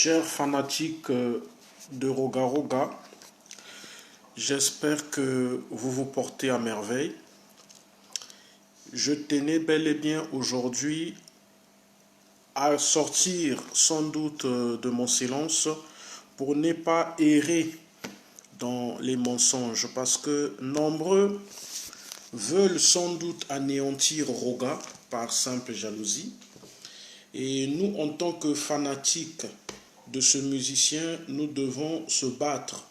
Chers fanatiques de Roga Roga, j'espère que vous vous portez à merveille. Je tenais bel et bien aujourd'hui à sortir sans doute de mon silence pour ne pas errer dans les mensonges, parce que nombreux veulent sans doute anéantir Roga par simple jalousie. Et nous, en tant que fanatiques de ce musicien, nous devons se battre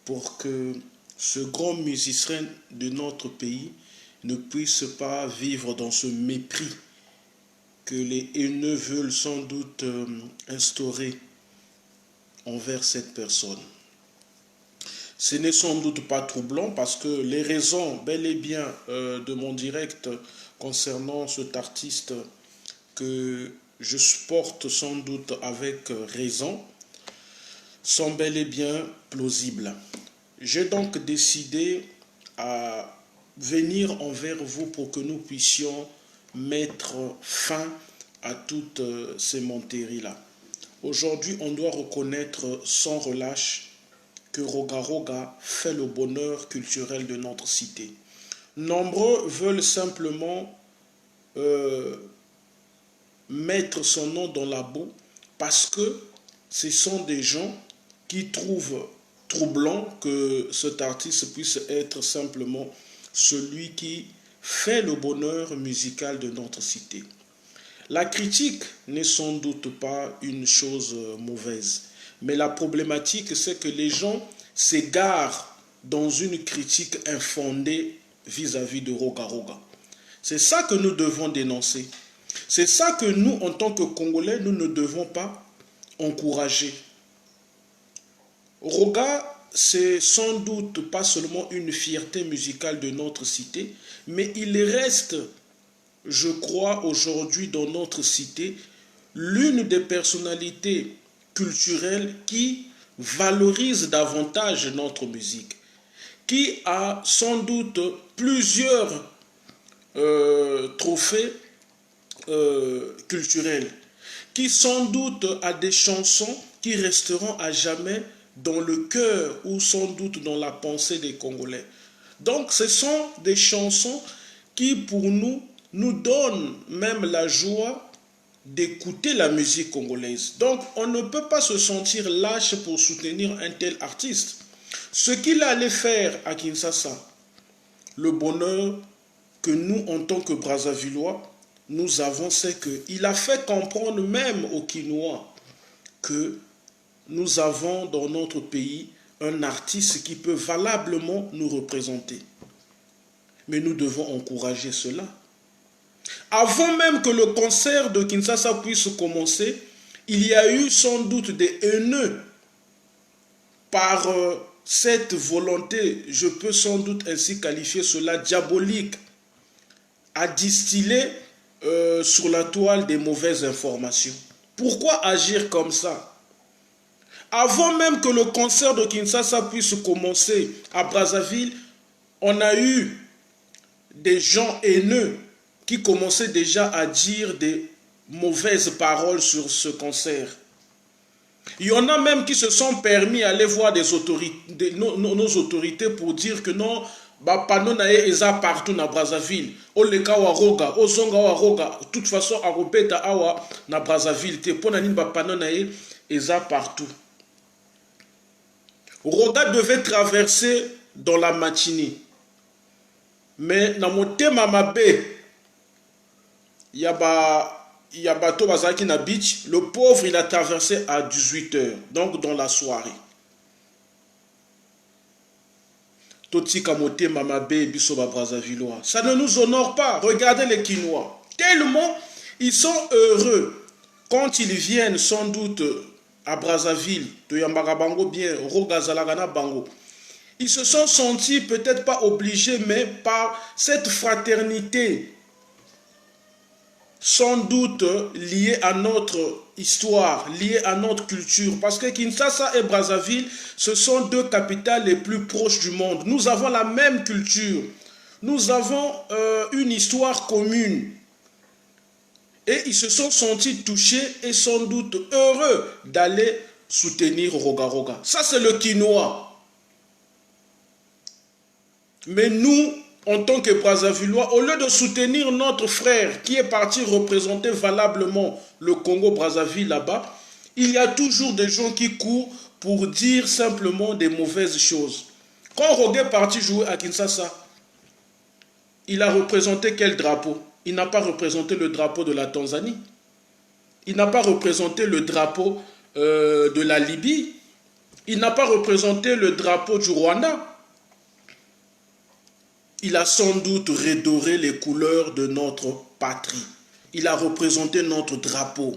pour que ce grand musicien de notre pays ne puisse pas vivre dans ce mépris que les haineux veulent sans doute instaurer envers cette personne. Ce n'est sans doute pas troublant parce que les raisons bel et bien de mon direct concernant cet artiste que je porte sans doute avec raison sont bel et bien plausibles. J'ai donc décidé à venir envers vous pour que nous puissions mettre fin à toutes ces menteries-là. Aujourd'hui, on doit reconnaître sans relâche que Roga Roga fait le bonheur culturel de notre cité. Nombreux veulent simplement mettre son nom dans la boue parce que ce sont des gens qui trouvent troublant que cet artiste puisse être simplement celui qui fait le bonheur musical de notre cité. La critique n'est sans doute pas une chose mauvaise, mais la problématique c'est que les gens s'égarent dans une critique infondée vis-à-vis de Roga Roga. C'est ça que nous devons dénoncer. C'est ça que nous, en tant que Congolais, nous ne devons pas encourager. Roga, c'est sans doute pas seulement une fierté musicale de notre cité, mais il reste, je crois, aujourd'hui dans notre cité, l'une des personnalités culturelles qui valorise davantage notre musique, qui a sans doute plusieurs trophées culturels, qui sans doute a des chansons qui resteront à jamais dans le cœur ou sans doute dans la pensée des Congolais. Donc ce sont des chansons qui pour nous donnent même la joie d'écouter la musique congolaise. Donc on ne peut pas se sentir lâche pour soutenir un tel artiste. Ce qu'il allait faire à Kinshasa, le bonheur que nous en tant que Brazzavillois, nous avons, c'est qu'il a fait comprendre même aux Kinois que nous avons dans notre pays un artiste qui peut valablement nous représenter. Mais nous devons encourager cela. Avant même que le concert de Kinshasa puisse commencer, il y a eu sans doute des haineux par cette volonté, je peux sans doute ainsi qualifier cela diabolique, à distiller sur la toile des mauvaises informations. Pourquoi agir comme ça? Avant même que le concert de Kinshasa puisse commencer à Brazzaville, on a eu des gens haineux qui commençaient déjà à dire des mauvaises paroles sur ce concert. Il y en a même qui se sont permis d'aller voir nos autorités pour dire que non, panneau nae eza partout na Brazzaville. Oleka wa Roga, ozonga wa Roga. De toute façon, a repeta awa na Brazzaville te pona nini panneau nae eza partout. Roga devait traverser dans la matinée. Mais na motema mabe, y a bateau bazaki na beach, le pauvre il a traversé à 18h, donc dans la soirée. Totika motema mabe biso ba Brazzavillois. Ça ne nous honore pas. Regardez les Kinois. Tellement ils sont heureux quand ils viennent sans doute à Brazzaville, de Yambara Bango bien, Roga Zalagana Bango. Ils se sont sentis peut-être pas obligés, mais par cette fraternité, sans doute liée à notre histoire, liée à notre culture. Parce que Kinshasa et Brazzaville, ce sont deux capitales les plus proches du monde. Nous avons la même culture. Nous avons une histoire commune. Et ils se sont sentis touchés et sans doute heureux d'aller soutenir Roga Roga. Ça, c'est le quinoa. Mais nous, en tant que Brazzavillois, au lieu de soutenir notre frère qui est parti représenter valablement le Congo-Brazzaville là-bas, il y a toujours des gens qui courent pour dire simplement des mauvaises choses. Quand Roga est parti jouer à Kinshasa, il a représenté quel drapeau? Il n'a pas représenté le drapeau de la Tanzanie. Il n'a pas représenté le drapeau de la Libye. Il n'a pas représenté le drapeau du Rwanda. Il a sans doute redoré les couleurs de notre patrie. Il a représenté notre drapeau.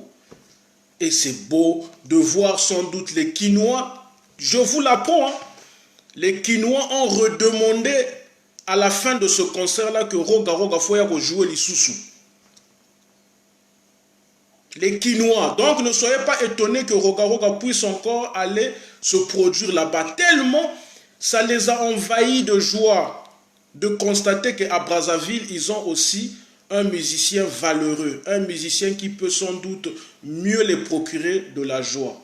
Et c'est beau de voir sans doute les Quinois. Je vous l'apprends, hein, les Quinois ont redemandé à la fin de ce concert-là que Roga Roga Foya jouer les sous-sous. Les Quinois. Donc ne soyez pas étonnés que Roga Roga puisse encore aller se produire là-bas. Tellement ça les a envahis de joie de constater qu'à Brazzaville, ils ont aussi un musicien valeureux, un musicien qui peut sans doute mieux les procurer de la joie.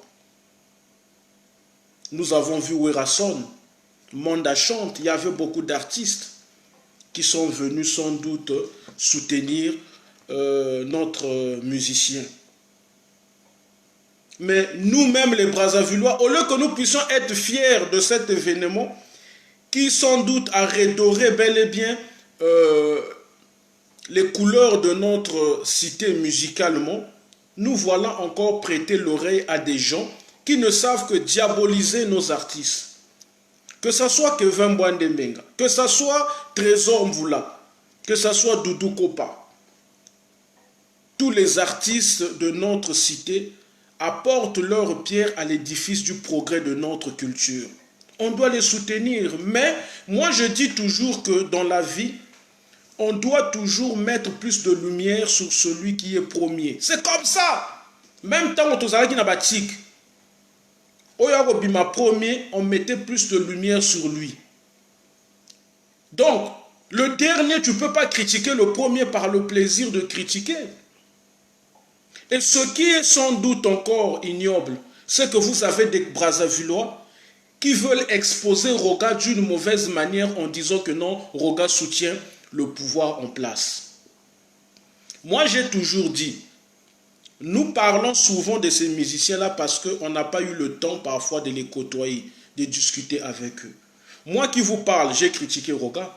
Nous avons vu Werason, Manda chante, il y avait beaucoup d'artistes qui sont venus sans doute soutenir notre musicien. Mais nous-mêmes les Brazzavillois, au lieu que nous puissions être fiers de cet événement, qui sans doute a redoré bel et bien les couleurs de notre cité musicalement, nous voilà encore prêter l'oreille à des gens qui ne savent que diaboliser nos artistes. Que ce soit Kevin Bwandembenga, que ce soit Trésor Mvula, que ce soit Doudou Kopa. Tous les artistes de notre cité apportent leur pierre à l'édifice du progrès de notre culture. On doit les soutenir, mais moi je dis toujours que dans la vie, on doit toujours mettre plus de lumière sur celui qui est premier. C'est comme ça. Même temps où Tozalaki na batik, Oyago Bima premier, on mettait plus de lumière sur lui. Donc, le dernier, tu ne peux pas critiquer le premier par le plaisir de critiquer. Et ce qui est sans doute encore ignoble, c'est que vous avez des Brazzavillois qui veulent exposer Roga d'une mauvaise manière en disant que non, Roga soutient le pouvoir en place. Moi, j'ai toujours dit, nous parlons souvent de ces musiciens-là parce qu'on n'a pas eu le temps parfois de les côtoyer, de discuter avec eux. Moi qui vous parle, j'ai critiqué Roga,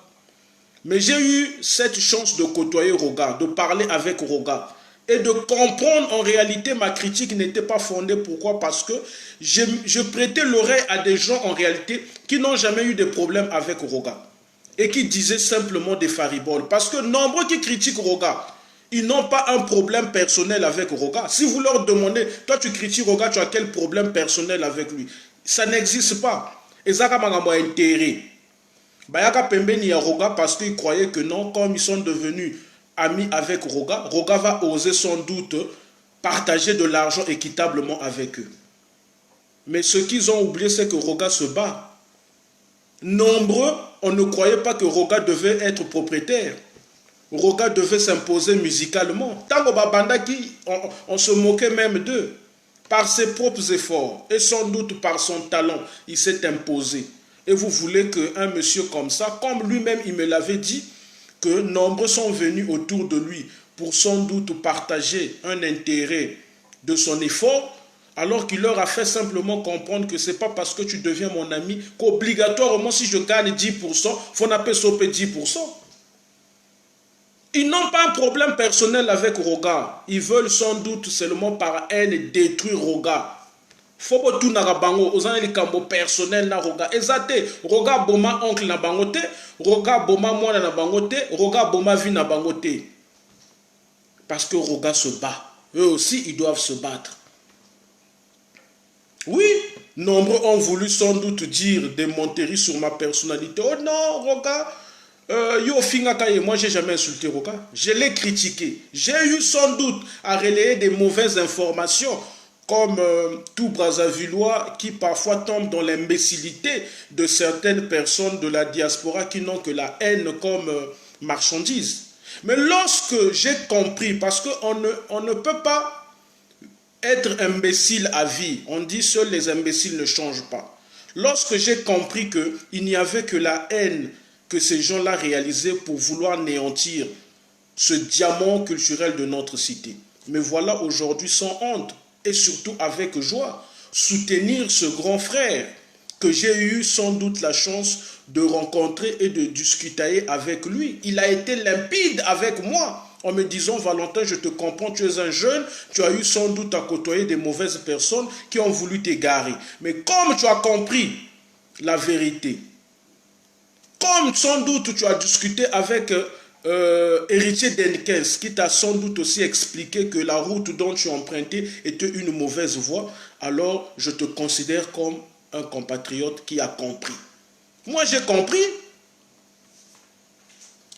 mais j'ai eu cette chance de côtoyer Roga, de parler avec Roga et de comprendre en réalité ma critique n'était pas fondée. Pourquoi? Parce que je prêtais l'oreille à des gens en réalité qui n'ont jamais eu de problème avec Roga et qui disaient simplement des fariboles. Parce que nombreux qui critiquent Roga, ils n'ont pas un problème personnel avec Roga. Si vous leur demandez, toi tu critiques Roga, tu as quel problème personnel avec lui? Ça n'existe pas. Et ça a intérêt. Bayaka Pembeni ya Roga parce qu'ils croyaient que non, comme ils sont devenus amis avec Roga, Roga va oser sans doute partager de l'argent équitablement avec eux. Mais ce qu'ils ont oublié, c'est que Roga se bat. Nombreux, on ne croyait pas que Roga devait être propriétaire. Roga devait s'imposer musicalement. Tango Babandaki, on se moquait même d'eux. Par ses propres efforts et sans doute par son talent, il s'est imposé. Et vous voulez qu'un monsieur comme ça, comme lui-même il me l'avait dit, que nombreux sont venus autour de lui pour sans doute partager un intérêt de son effort, alors qu'il leur a fait simplement comprendre que ce n'est pas parce que tu deviens mon ami qu'obligatoirement si je gagne 10%, il faut appeler sauper 10%. Ils n'ont pas un problème personnel avec Roga. Ils veulent sans doute seulement par haine détruire Roga. Faut que tout na bango aux les cambo personnel na Roga. Ezate Roga boma oncle na bangote, Roga boma mwana na bangote, Roga boma vie na bangote. Parce que Roga se bat. Eux aussi ils doivent se battre. Oui, nombreux ont voulu sans doute dire des monteries sur ma personnalité. Oh non, Roga. Moi j'ai jamais insulté Roga, je l'ai critiqué, j'ai eu sans doute à relayer des mauvaises informations comme tout Brazzavillois qui parfois tombe dans l'imbécilité de certaines personnes de la diaspora qui n'ont que la haine comme marchandise. Mais lorsque j'ai compris, parce qu'on ne peut pas être imbécile à vie. On dit seuls les imbéciles ne changent pas. Lorsque j'ai compris qu'il n'y avait que la haine que ces gens-là réalisaient pour vouloir anéantir ce diamant culturel de notre cité. Mais voilà aujourd'hui sans honte et surtout avec joie, soutenir ce grand frère que j'ai eu sans doute la chance de rencontrer et de discuter avec lui. Il a été limpide avec moi en me disant, Valentin, je te comprends, tu es un jeune, tu as eu sans doute à côtoyer des mauvaises personnes qui ont voulu t'égarer. Mais comme tu as compris la vérité, comme sans doute tu as discuté avec héritier d'Enkens, qui t'a sans doute aussi expliqué que la route dont tu as emprunté était une mauvaise voie, alors je te considère comme un compatriote qui a compris. Moi j'ai compris.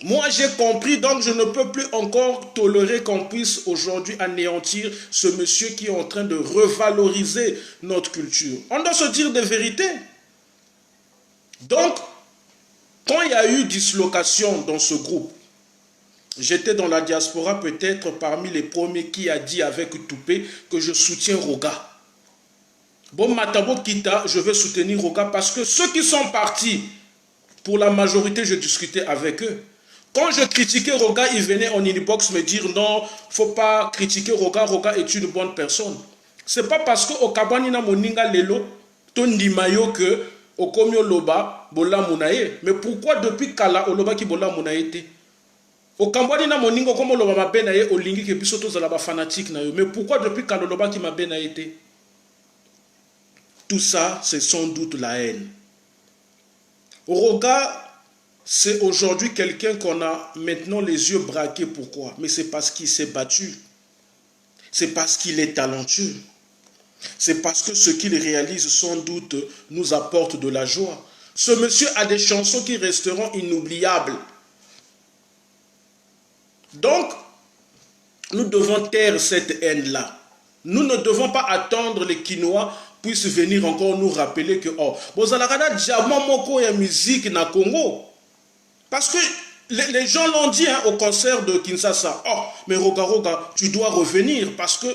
Moi j'ai compris, donc je ne peux plus encore tolérer qu'on puisse aujourd'hui anéantir ce monsieur qui est en train de revaloriser notre culture. On doit se dire des vérités. Donc, quand il y a eu dislocation dans ce groupe, j'étais dans la diaspora peut-être parmi les premiers qui a dit avec Toupé que je soutiens Roga. Bon, Matabo Kita, je vais soutenir Roga parce que ceux qui sont partis, pour la majorité, je discutais avec eux. Quand je critiquais Roga, ils venaient en inbox me dire non, il ne faut pas critiquer Roga, Roga est une bonne personne. Ce n'est pas parce que Okabani na moninga lelo, ton dimayo que Okomio Loba, Bola Mounaye. Mais pourquoi depuis Kala, Oloba ki Bola Mounaye te? Okambani na moninga comme Loba mabe na ye, Olingi ke biso tozala ba fanatique na yo. Mais pourquoi depuis Kala Oloba ki mabe na ye te? Tout ça, c'est sans doute la haine. Roga, c'est aujourd'hui quelqu'un qu'on a maintenant les yeux braqués. Pourquoi? Mais c'est parce qu'il s'est battu. C'est parce qu'il est talentueux. C'est parce que ce qu'il réalise sans doute nous apporte de la joie. Ce monsieur a des chansons qui resteront inoubliables. Donc, nous devons taire cette haine-là. Nous ne devons pas attendre les Quinois puissent venir encore nous rappeler que oh, bozalakada diamant moko ya musique na Congo. Parce que les gens l'ont dit hein, au concert de Kinshasa. Oh, mais Roga Roga, tu dois revenir parce que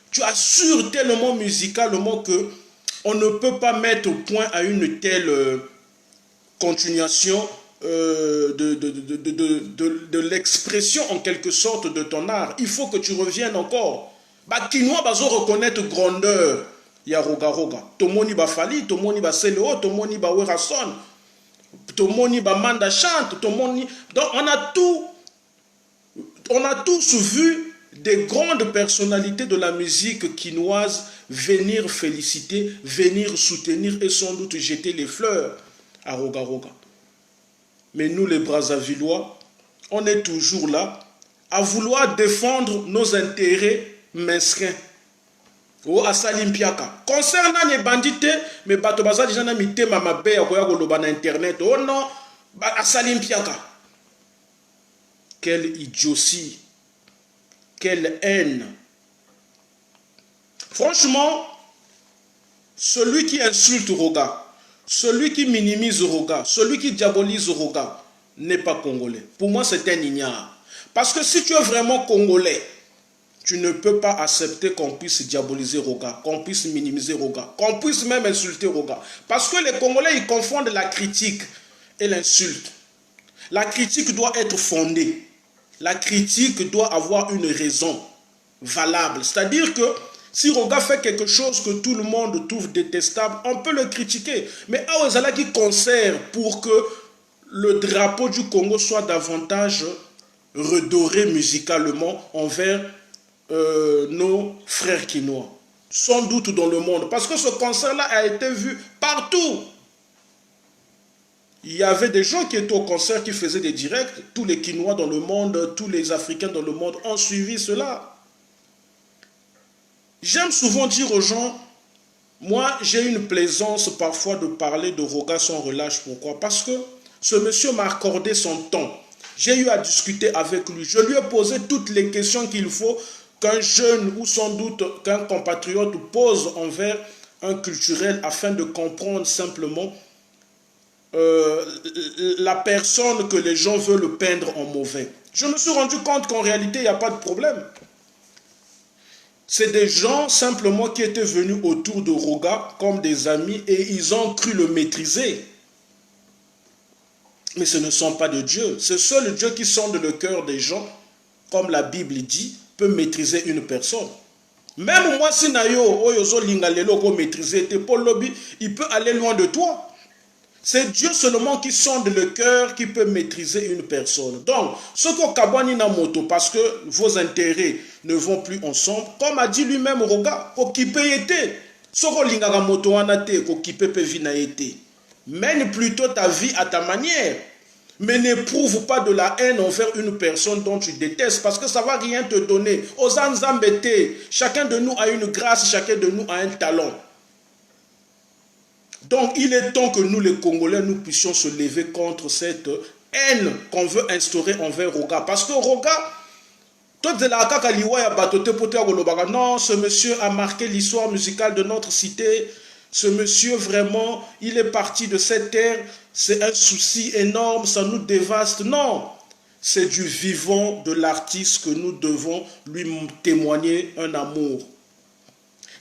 tu assures tellement musicalement que on ne peut pas mettre au point à une telle continuation de l'expression en quelque sorte de ton art. Il faut que tu reviennes encore. Bah, Kinois bazo reconnaître grandeur. Ya Roga Roga. Tomoni ba Fali, tomoni ba Seleo, tomoni ba Werason, tomoni ba Manda chante, tomoni. Donc on a tous vu des grandes personnalités de la musique quinoise venir féliciter, venir soutenir et sans doute jeter les fleurs à Roga Roga. Mais nous les Brazzavillois, on est toujours là à vouloir défendre nos intérêts mesquins. Oh, asalimpiaka. Concernant les bandits, mais bato baza déjà na mité mama be ya koya koloba na internet. Oh non, asalimpiaka. Quelle idiotie. Quelle haine. Franchement, celui qui insulte Roga, celui qui minimise Roga, celui qui diabolise Roga, n'est pas congolais. Pour moi, c'est un ignare. Parce que si tu es vraiment congolais, tu ne peux pas accepter qu'on puisse diaboliser Roga, qu'on puisse minimiser Roga, qu'on puisse même insulter Roga. Parce que les Congolais, ils confondent la critique et l'insulte. La critique doit être fondée. La critique doit avoir une raison valable. C'est-à-dire que si Roga fait quelque chose que tout le monde trouve détestable, on peut le critiquer. Mais Aouezala qui concert pour que le drapeau du Congo soit davantage redoré musicalement envers nos frères quinois, sans doute dans le monde, parce que ce concert-là a été vu partout. Il y avait des gens qui étaient au concert, qui faisaient des directs, tous les Quinois dans le monde, tous les Africains dans le monde ont suivi cela. J'aime souvent dire aux gens, moi j'ai une plaisance parfois de parler de Roga sans relâche. Pourquoi? Parce que ce monsieur m'a accordé son temps. J'ai eu à discuter avec lui. Je lui ai posé toutes les questions qu'il faut qu'un jeune ou sans doute qu'un compatriote pose envers un culturel afin de comprendre simplement la personne que les gens veulent peindre en mauvais. Je me suis rendu compte qu'en réalité, il n'y a pas de problème. C'est des gens simplement qui étaient venus autour de Roga comme des amis et ils ont cru le maîtriser. Mais ce ne sont pas de Dieu. C'est seul Dieu qui sonde le cœur des gens, comme la Bible dit, peut maîtriser une personne. Même moi, si nayo oyozo lingalelo ko maîtriser te pour lobby, il peut aller loin de toi. C'est Dieu seulement qui sonde le cœur qui peut maîtriser une personne. Donc, ce qu'on kabwani na moto, parce que vos intérêts ne vont plus ensemble, comme a dit lui-même Roga, ko kipe yete. Ce qu'on lingaka moto wanate, ko kipe pe vina yete. Mène plutôt ta vie à ta manière. Mais n'éprouve pas de la haine envers une personne dont tu détestes, parce que ça ne va rien te donner. Aux embêtés, chacun de nous a une grâce, chacun de nous a un talent. Donc il est temps que nous les Congolais, nous puissions se lever contre cette haine qu'on veut instaurer envers Roga. Parce que Roga, non, ce monsieur a marqué l'histoire musicale de notre cité. Ce monsieur, vraiment, il est parti de cette terre. C'est un souci énorme, ça nous dévaste. Non, c'est du vivant de l'artiste que nous devons lui témoigner un amour.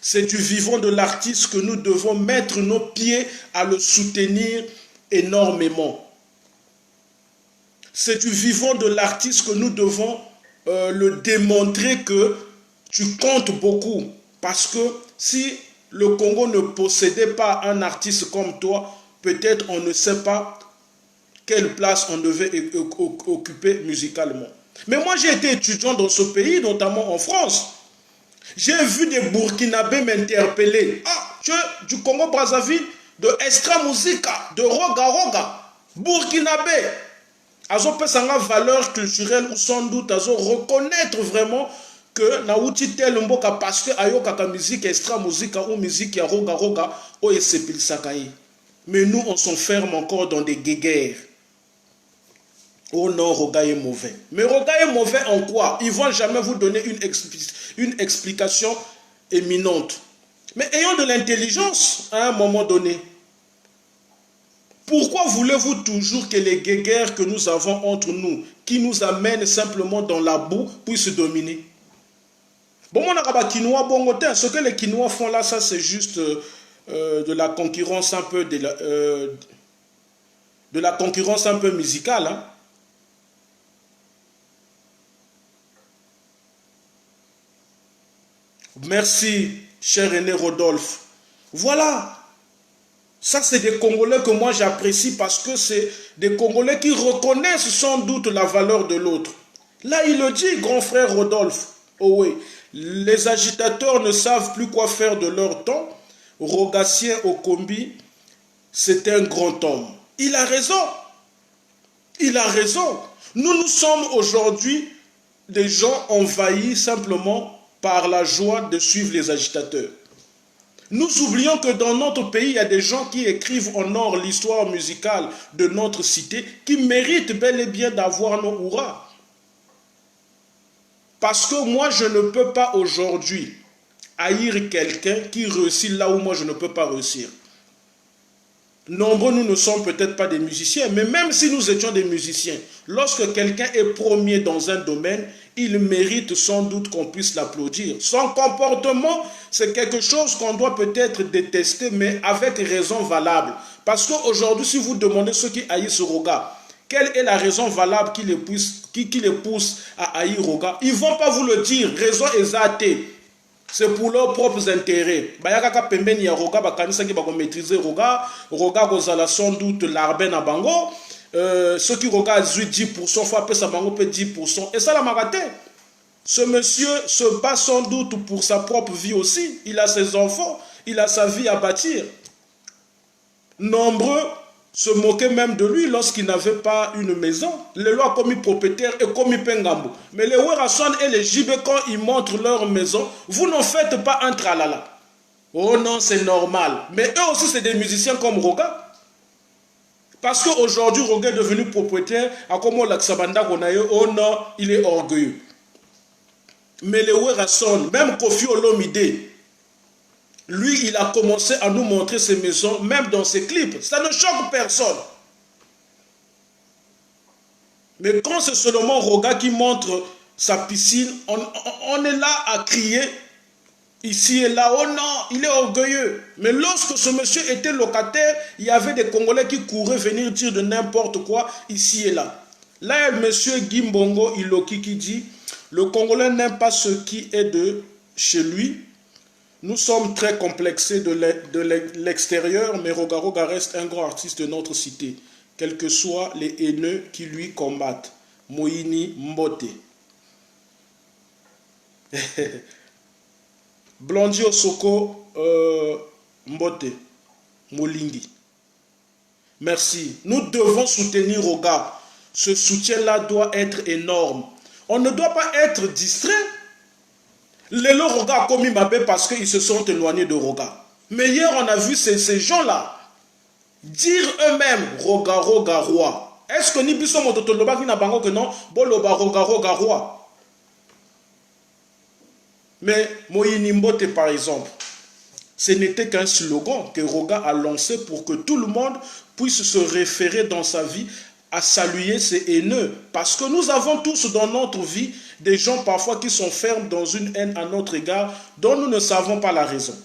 C'est du vivant de l'artiste que nous devons mettre nos pieds à le soutenir énormément. C'est du vivant de l'artiste que nous devons le démontrer que tu comptes beaucoup. Parce que si le Congo ne possédait pas un artiste comme toi, peut-être on ne sait pas quelle place on devait occuper musicalement. Mais moi j'ai été étudiant dans ce pays, notamment en France. J'ai vu des Burkinabés m'interpeller. Ah, tu es du Congo-Brazzaville, de Extra Musica, de Roga Roga, Burkinabé. Azo pesanga valeur culturelle ou sans doute azo reconnaître vraiment que na uti tel mboka parce que ayo kaka musique Extra Musica ou musique ya Roga Roga o esepil sakaye. Mais nous on s'enferme encore dans des guéguerres. Oh non, Roga est mauvais. Mais Roga est mauvais en quoi? Ils ne vont jamais vous donner une explication éminente. Mais ayons de l'intelligence à un moment donné. Pourquoi voulez-vous toujours que les guéguerres que nous avons entre nous, qui nous amènent simplement dans la boue, puissent dominer? Bon, on a Quinoa Bongotin. Ce que les Quinois font là, ça c'est juste de la concurrence un peu de la concurrence un peu musicale, hein. Merci, cher René Rodolphe. Voilà. Ça, c'est des Congolais que moi j'apprécie parce que c'est des Congolais qui reconnaissent sans doute la valeur de l'autre. Là, il le dit, grand frère Rodolphe. Oh oui, les agitateurs ne savent plus quoi faire de leur temps. Rogatien Okombi, c'est un grand homme. Il a raison. Il a raison. Nous sommes aujourd'hui des gens envahis simplement par la joie de suivre les agitateurs. Nous oublions que dans notre pays, il y a des gens qui écrivent en or l'histoire musicale de notre cité, qui méritent bel et bien d'avoir nos hurrahs. Parce que moi, je ne peux pas aujourd'hui haïr quelqu'un qui réussit là où moi je ne peux pas réussir. Nombreux, nous ne sommes peut-être pas des musiciens, mais même si nous étions des musiciens, lorsque quelqu'un est premier dans un domaine, il mérite sans doute qu'on puisse l'applaudir. Son comportement, c'est quelque chose qu'on doit peut-être détester, mais avec raison valable. Parce qu'aujourd'hui, si vous demandez ceux qui haïssent Roga, quelle est la raison valable qui les pousse à haïr Roga, ils ne vont pas vous le dire, raison exacte. C'est pour leurs propres intérêts. Bayaka pembeni ya Roga bakanisa ki bako maîtriser Roga, Roga kozala sans doute l'arben à bango. Ceux qui regardent 10%, faut appeler ça bango peut 10%. Et ça la maraté. Ce monsieur se bat sans doute pour sa propre vie aussi. Il a ses enfants, il a sa vie à bâtir. Nombreux se moquaient même de lui lorsqu'il n'avait pas une maison. Les lois commis propriétaires et commis pengambo. Mais les Werason et les Jibé, quand ils montrent leur maison, vous n'en faites pas un tralala. Oh non, c'est normal. Mais eux aussi, c'est des musiciens comme Roga. Parce qu'aujourd'hui, Roga est devenu propriétaire. À comment l'Aksabanda qu'on a eu, oh non, il est orgueilleux. Mais les Werason, même Kofi Olomide, lui, il a commencé à nous montrer ses maisons, même dans ses clips. Ça ne choque personne. Mais quand c'est seulement Roga qui montre sa piscine, on est là à crier ici et là. Oh non, il est orgueilleux. Mais lorsque ce monsieur était locataire, il y avait des Congolais qui couraient venir dire de n'importe quoi ici et là. Là, il y a le monsieur Gimbongo Iloki qui dit, le Congolais n'aime pas ce qui est de chez lui. Nous sommes très complexés de l'extérieur, mais Roga Roga reste un grand artiste de notre cité, quels que soient les haineux qui lui combattent. Moïni Mbote. Blondi Osoko Mbote. Molingi. Merci. Nous devons soutenir Roga. Ce soutien-là doit être énorme. On ne doit pas être distrait. Les Roga a commis ma paix parce qu'ils se sont éloignés de Roga. Mais hier, on a vu ces gens-là dire eux-mêmes Roga Roga roi. Est-ce que ni biso mototoloba qui n'a pas que non? Boloba Roga Roga roi. Mais Moïni Mbote, par exemple, ce n'était qu'un slogan que Roga a lancé pour que tout le monde puisse se référer dans sa vie à saluer ses haineux. Parce que nous avons tous dans notre vie des gens parfois qui sont fermes dans une haine à notre égard dont nous ne savons pas la raison.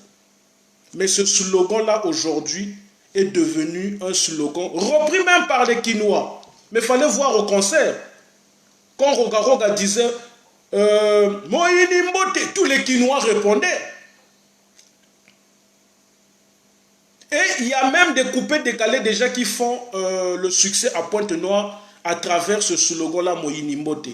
Mais ce slogan-là aujourd'hui est devenu un slogan repris même par les Kinois. Mais il fallait voir au concert. Quand Roga Roga disait Moïni Mbote, tous les Kinois répondaient. Et il y a même des coupés décalés déjà qui font le succès à Pointe-Noire à travers ce slogan-là, Moïni Mbote.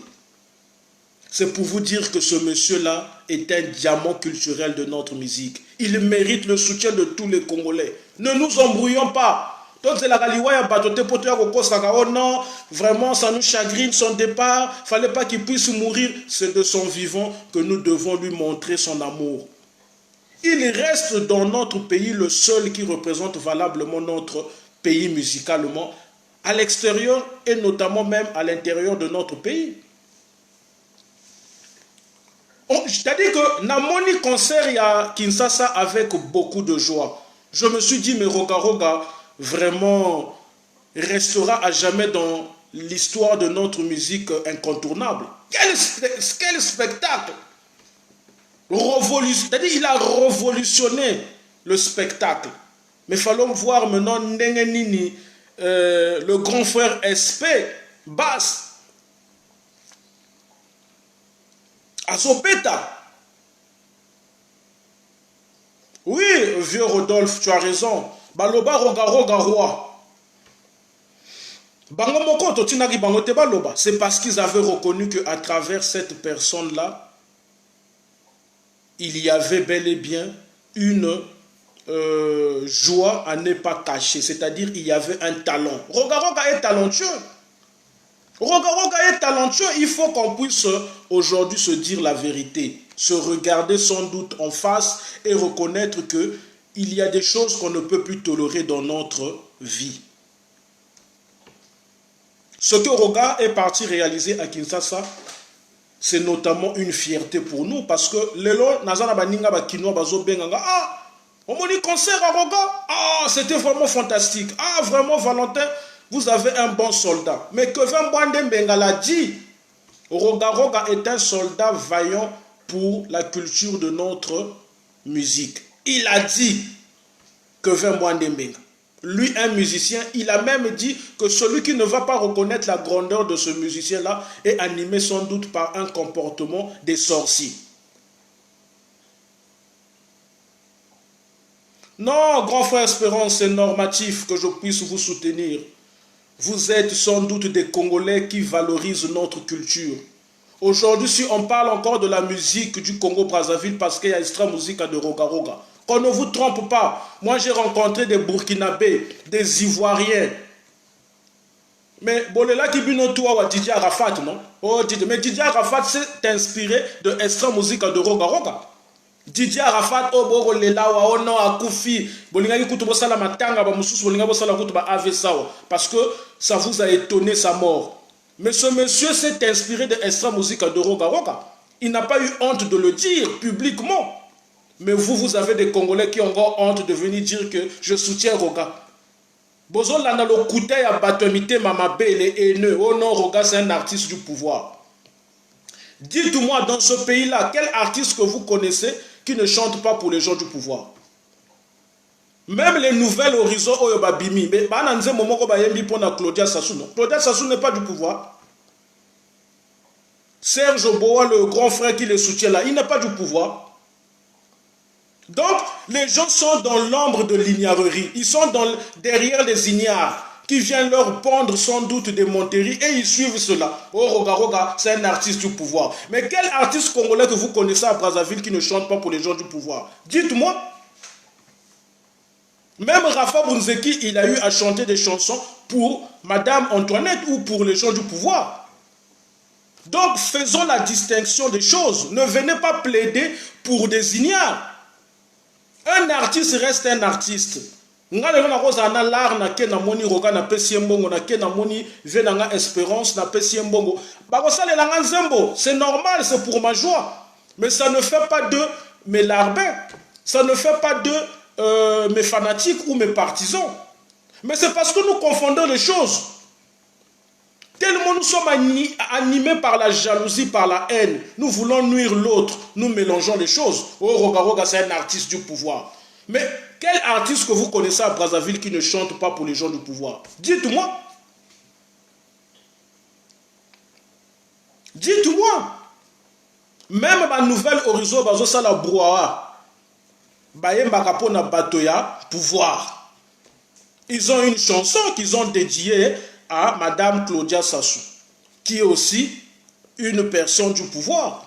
C'est pour vous dire que ce monsieur-là est un diamant culturel de notre musique. Il mérite le soutien de tous les Congolais. Ne nous embrouillons pas. Donc c'est la Galiwaya Batote oh non, vraiment ça nous chagrine son départ. Il ne fallait pas qu'il puisse mourir. C'est de son vivant que nous devons lui montrer son amour. Il reste dans notre pays le seul qui représente valablement notre pays musicalement, à l'extérieur et notamment même à l'intérieur de notre pays. C'est-à-dire que Namoni concert il y a Kinshasa avec beaucoup de joie. Je me suis dit, mais Roga Roga vraiment restera à jamais dans l'histoire de notre musique incontournable. Quel spectacle! C'est-à-dire il a révolutionné le spectacle. Mais il fallait voir maintenant Nengenini, le grand frère SP, Bass, Azopeta. Oui, vieux Rodolphe, tu as raison. Baloba Roga Roga roi. C'est parce qu'ils avaient reconnu qu'à travers cette personne-là, il y avait bel et bien une joie à ne pas cacher. C'est-à-dire il y avait un talent. Roga Roga est talentueux. Roga Roga est talentueux. Il faut qu'on puisse aujourd'hui se dire la vérité. Se regarder sans doute en face et reconnaître qu'il y a des choses qu'on ne peut plus tolérer dans notre vie. Ce que Roga est parti réaliser à Kinshasa, c'est notamment une fierté pour nous parce que lelo nazana baninga bakinois bazobenganga on m'a dit concert à Roga, c'était vraiment fantastique, vraiment Valentin, vous avez un bon soldat. Mais que Vambouande Bengala dit, Roga Roga est un soldat vaillant pour la culture de notre musique. Il a dit que Vambouande Benga. Lui, un musicien, il a même dit que celui qui ne va pas reconnaître la grandeur de ce musicien-là est animé sans doute par un comportement des sorciers. Non, grand frère Espérance, c'est normatif que je puisse vous soutenir. Vous êtes sans doute des Congolais qui valorisent notre culture. Aujourd'hui, si on parle encore de la musique du Congo-Brazzaville, parce qu'il y a extra musique de Roga Roga, qu'on ne vous trompe pas. Moi, j'ai rencontré des Burkinabés, des Ivoiriens. Mais Bolela Kibino Toua Didier Arafat, non? Mais Didier Arafat s'est inspiré de extra musique de Roga Roga. Didier Arafat, non, Akoufi, parce que ça vous a étonné sa mort. Mais ce monsieur s'est inspiré de extra musique de Roga Roga. Il n'a pas eu honte de le dire publiquement. Mais vous avez des Congolais qui ont encore honte de venir dire que je soutiens Roga. Bozo lana lo kouté ya batomité mama bele haineux. Oh non, Roga c'est un artiste du pouvoir. Dites-moi dans ce pays-là, quel artiste que vous connaissez qui ne chantent pas pour les gens du pouvoir. Même les nouvelles horizons, Oyobabimi, mais Bananze Momoko Bayembi pour Claudia Sassou, non. Claudia Sassou n'est pas du pouvoir. Serge Oboa, le grand frère qui les soutient là, il n'est pas du pouvoir. Donc, les gens sont dans l'ombre de l'ignarrerie. Ils sont derrière les ignares qui viennent leur pondre sans doute des monteries et ils suivent cela. Oh, Roga, c'est un artiste du pouvoir. Mais quel artiste congolais que vous connaissez à Brazzaville qui ne chante pas pour les gens du pouvoir? Dites-moi. Même Rafa Bounzeki, il a eu à chanter des chansons pour Madame Antoinette ou pour les gens du pouvoir. Donc, faisons la distinction des choses. Ne venez pas plaider pour des ignares. Un artiste reste un artiste. Nga lelo na koza na l'art na ke na moni roga na pesi mbongo na ke na moni ve na nga espérance na pesi mbongo. Ba ko sale la nga nzembo, c'est normal, c'est pour ma joie. Mais ça ne fait pas de mes larbins. Ça ne fait pas de mes fanatiques ou mes partisans. Mais c'est parce que nous confondons les choses. Tellement nous sommes animés par la jalousie, par la haine. Nous voulons nuire l'autre. Nous mélangeons les choses. Oh, Roga, c'est un artiste du pouvoir. Mais quel artiste que vous connaissez à Brazzaville qui ne chante pas pour les gens du pouvoir? Dites-moi. Dites-moi. Même ma nouvelle horizon, bazo sa la brouhaha. Baye Mbakapona Batoya, pouvoir. Ils ont une chanson qu'ils ont dédiée à Madame Claudia Sassou, qui est aussi une personne du pouvoir.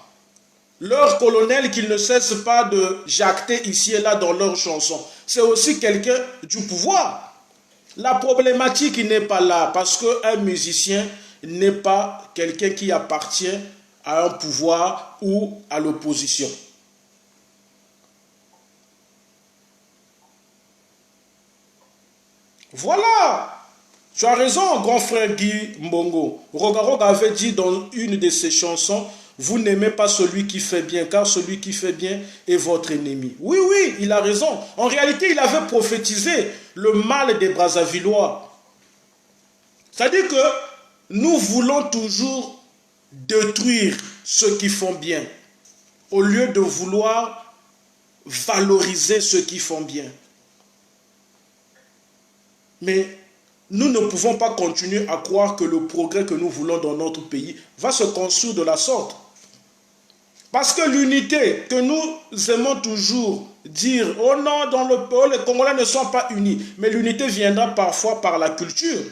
Leur colonel qu'ils ne cessent pas de jacter ici et là dans leurs chansons, c'est aussi quelqu'un du pouvoir. La problématique n'est pas là, parce qu'un musicien n'est pas quelqu'un qui appartient à un pouvoir ou à l'opposition. Voilà. Tu as raison, grand frère Guy Mbongo. Roga avait dit dans une de ses chansons, vous n'aimez pas celui qui fait bien, car celui qui fait bien est votre ennemi. Oui, oui, il a raison. En réalité, il avait prophétisé le mal des Brazzavillois. C'est-à-dire que nous voulons toujours détruire ceux qui font bien, au lieu de vouloir valoriser ceux qui font bien. Mais nous ne pouvons pas continuer à croire que le progrès que nous voulons dans notre pays va se construire de la sorte. Parce que l'unité que nous aimons toujours dire, oh non, dans le pays, les Congolais ne sont pas unis. Mais l'unité viendra parfois par la culture.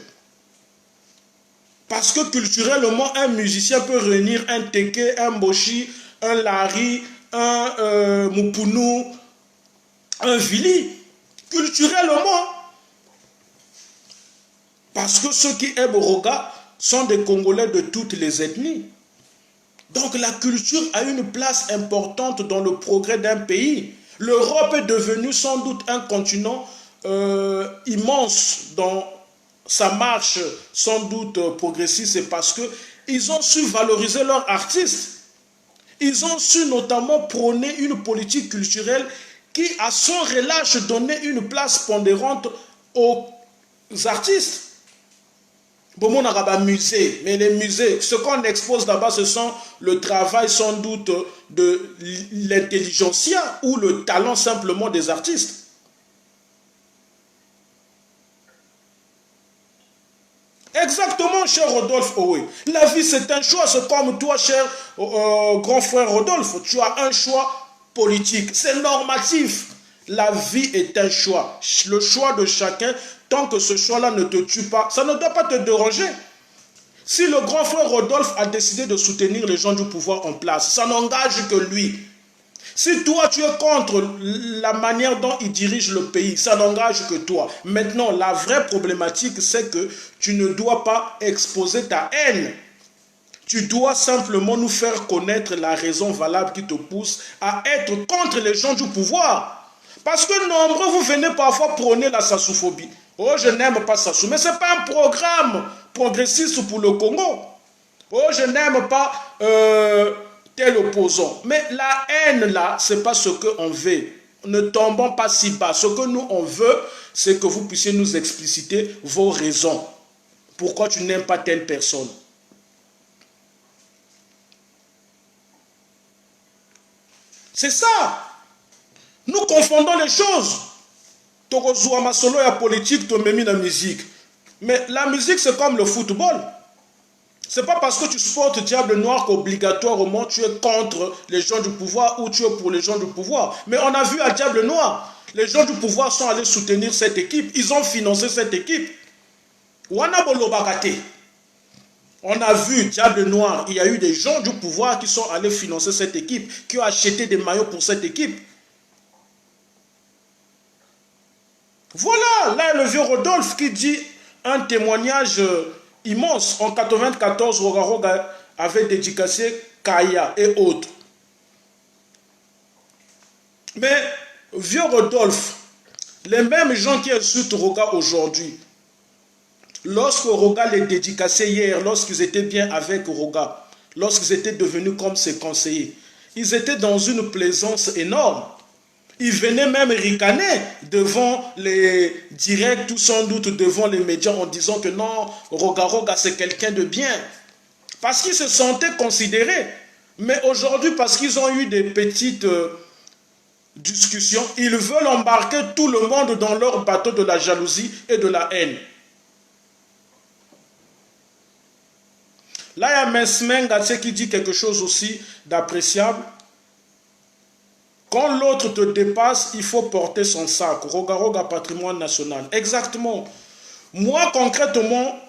Parce que culturellement, un musicien peut réunir un Teke, un Boshi, un Lari, un Mupunu, un Vili. Culturellement. Parce que ceux qui aiment Roga sont des Congolais de toutes les ethnies. Donc la culture a une place importante dans le progrès d'un pays. L'Europe est devenue sans doute un continent immense dans sa marche sans doute progressiste. C'est parce qu'ils ont su valoriser leurs artistes. Ils ont su notamment prôner une politique culturelle qui, à son relâche, donnait une place pondérante aux artistes. Bon, on a un musée, mais les musées, ce qu'on expose là-bas, ce sont le travail sans doute de l'intelligentsia ou le talent simplement des artistes. Exactement, cher Rodolphe Owe. La vie, c'est un choix. C'est comme toi, cher grand frère Rodolphe. Tu as un choix politique. C'est normatif. La vie est un choix. Le choix de chacun, tant que ce choix-là ne te tue pas, ça ne doit pas te déranger. Si le grand frère Rodolphe a décidé de soutenir les gens du pouvoir en place, ça n'engage que lui. Si toi, tu es contre la manière dont il dirige le pays, ça n'engage que toi. Maintenant, la vraie problématique, c'est que tu ne dois pas exposer ta haine. Tu dois simplement nous faire connaître la raison valable qui te pousse à être contre les gens du pouvoir. Parce que nombreux, vous venez parfois prôner la sassophobie. Oh, je n'aime pas Sassou. Mais ce n'est pas un programme progressiste pour le Congo. Oh, je n'aime pas tel opposant. Mais la haine, là, ce n'est pas ce qu'on veut. Ne tombons pas si bas. Ce que nous, on veut, c'est que vous puissiez nous expliciter vos raisons. Pourquoi tu n'aimes pas telle personne? C'est ça. Nous confondons les choses. Tokozwa masolo ya politique, tomemi la musique. Mais la musique, c'est comme le football. C'est pas parce que tu supportes Diable Noir qu'obligatoirement tu es contre les gens du pouvoir ou tu es pour les gens du pouvoir. Mais on a vu à Diable Noir, les gens du pouvoir sont allés soutenir cette équipe. Ils ont financé cette équipe. Wana Bolobakate. On a vu Diable Noir, il y a eu des gens du pouvoir qui sont allés financer cette équipe, qui ont acheté des maillots pour cette équipe. Voilà, là le vieux Rodolphe qui dit un témoignage immense. En 94, Roga Roga avait dédicacé Kaya et autres. Mais vieux Rodolphe, les mêmes gens qui insultent Roga aujourd'hui, lorsque Roga les dédicaçait hier, lorsqu'ils étaient bien avec Roga, lorsqu'ils étaient devenus comme ses conseillers, ils étaient dans une plaisance énorme. Ils venaient même ricaner devant les directs ou sans doute devant les médias en disant que non, Roga Roga c'est quelqu'un de bien. Parce qu'ils se sentaient considérés. Mais aujourd'hui, parce qu'ils ont eu des petites discussions, ils veulent embarquer tout le monde dans leur bateau de la jalousie et de la haine. Là, il y a Mesmen Gatse qui dit quelque chose aussi d'appréciable. Quand l'autre te dépasse, il faut porter son sac. Roga Roga patrimoine national. Exactement. Moi, concrètement,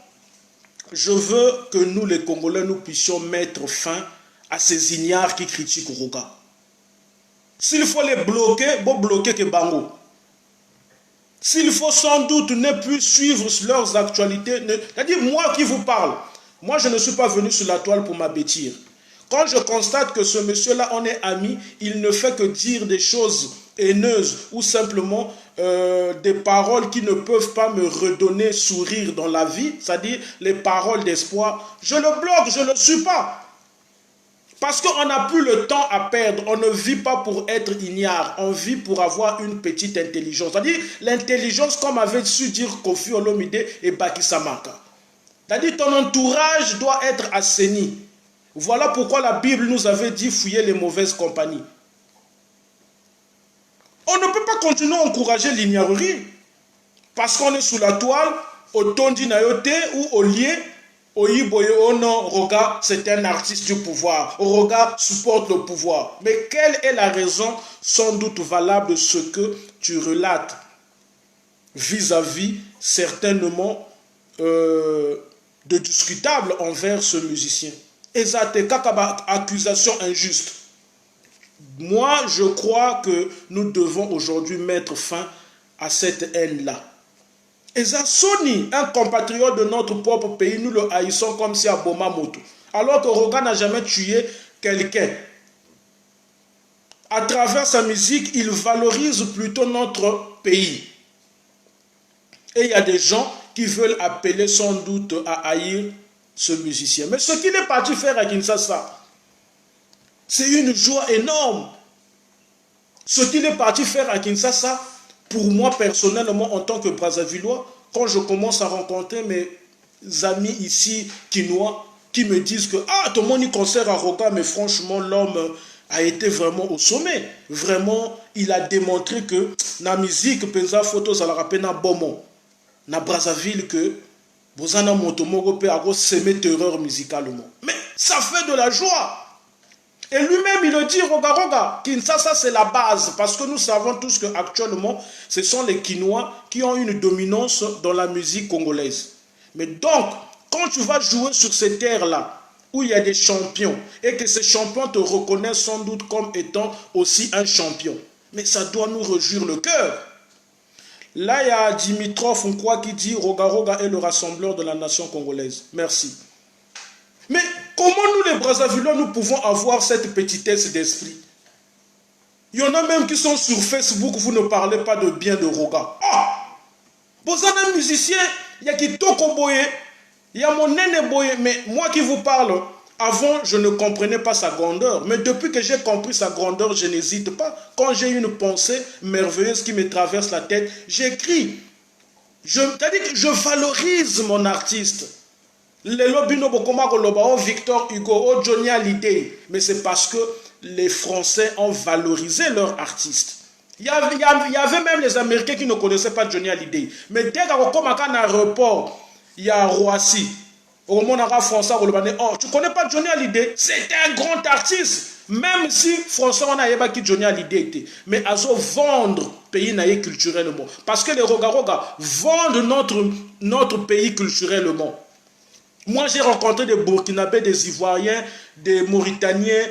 je veux que nous, les Congolais, nous puissions mettre fin à ces ignares qui critiquent Roga. S'il faut les bloquer, bon bloquer que Bango. S'il faut sans doute ne plus suivre leurs actualités, c'est-à-dire moi qui vous parle, moi je ne suis pas venu sur la toile pour m'abêtir. Quand je constate que ce monsieur-là, on est amis, il ne fait que dire des choses haineuses ou simplement des paroles qui ne peuvent pas me redonner sourire dans la vie, c'est-à-dire les paroles d'espoir, je le bloque, je ne le suis pas. Parce qu'on n'a plus le temps à perdre, on ne vit pas pour être ignare, on vit pour avoir une petite intelligence. C'est-à-dire l'intelligence comme avait su dire Kofi Olomide et Baki Samaka. C'est-à-dire ton entourage doit être assaini. Voilà pourquoi la Bible nous avait dit fouiller les mauvaises compagnies. On ne peut pas continuer à encourager l'ignorerie. Parce qu'on est sous la toile, au Tondi Nayote ou au lié, au Yiboye, oh non, Roga, c'est un artiste du pouvoir. Roga supporte le pouvoir. Mais quelle est la raison sans doute valable de ce que tu relates vis-à-vis certainement de discutable envers ce musicien? Exact, accusation injuste. Moi, je crois que nous devons aujourd'hui mettre fin à cette haine-là. Eza Sony, un compatriote de notre propre pays, nous le haïssons comme si à Boma Moto. Alors que Roga n'a jamais tué quelqu'un. À travers sa musique, il valorise plutôt notre pays. Et il y a des gens qui veulent appeler sans doute à haïr ce musicien. Mais ce qu'il est parti faire à Kinshasa, c'est une joie énorme. Ce qu'il est parti faire à Kinshasa, pour moi personnellement en tant que Brazzavillois, quand je commence à rencontrer mes amis ici, Kinois, qui me disent que ah, tout le monde y concert à Roga, mais franchement l'homme a été vraiment au sommet. Vraiment, il a démontré que la musique, pensa photos à la rappeler na Beaumont, na Brazzaville que Bozana Motomogo peut avoir semé terreur musicalement. Mais ça fait de la joie. Et lui-même, il le dit, Roga Roga, Kinshasa, c'est la base. Parce que nous savons tous qu'actuellement, ce sont les Kinois qui ont une dominance dans la musique congolaise. Mais donc, quand tu vas jouer sur ces terres-là, où il y a des champions, et que ces champions te reconnaissent sans doute comme étant aussi un champion, mais ça doit nous réjouir le cœur. Là, il y a Dimitrov Nkwa qui dit, Roga Roga est le rassembleur de la nation congolaise. Merci. Mais comment nous les Brazzavillois, nous pouvons avoir cette petitesse d'esprit? Il y en a même qui sont sur Facebook, vous ne parlez pas de bien de Roga. Ah! Vous êtes un musicien, il y a qui toko boye, il y a mon nene boye, mais moi qui vous parle, avant je ne comprenais pas sa grandeur. Mais depuis que j'ai compris sa grandeur, je n'hésite pas. Quand j'ai une pensée merveilleuse qui me traverse la tête, j'écris. C'est-à-dire que je valorise mon artiste. Victor Hugo, Johnny Hallyday. Mais c'est parce que les Français ont valorisé leur artiste. Il y avait même les Américains qui ne connaissaient pas Johnny Hallyday. Mais dès qu'on a un aéroport, il y a Roissy. Au moment où François Rolobane, oh, tu ne connais pas Johnny Hallyday? C'était un grand artiste. Même si François n'a pas qui Johnny Hallyday était. Mais à vendre pays naïe culturellement. Parce que les Roga vendent notre pays culturellement. Moi, j'ai rencontré des Burkinabés, des Ivoiriens, des Mauritaniens,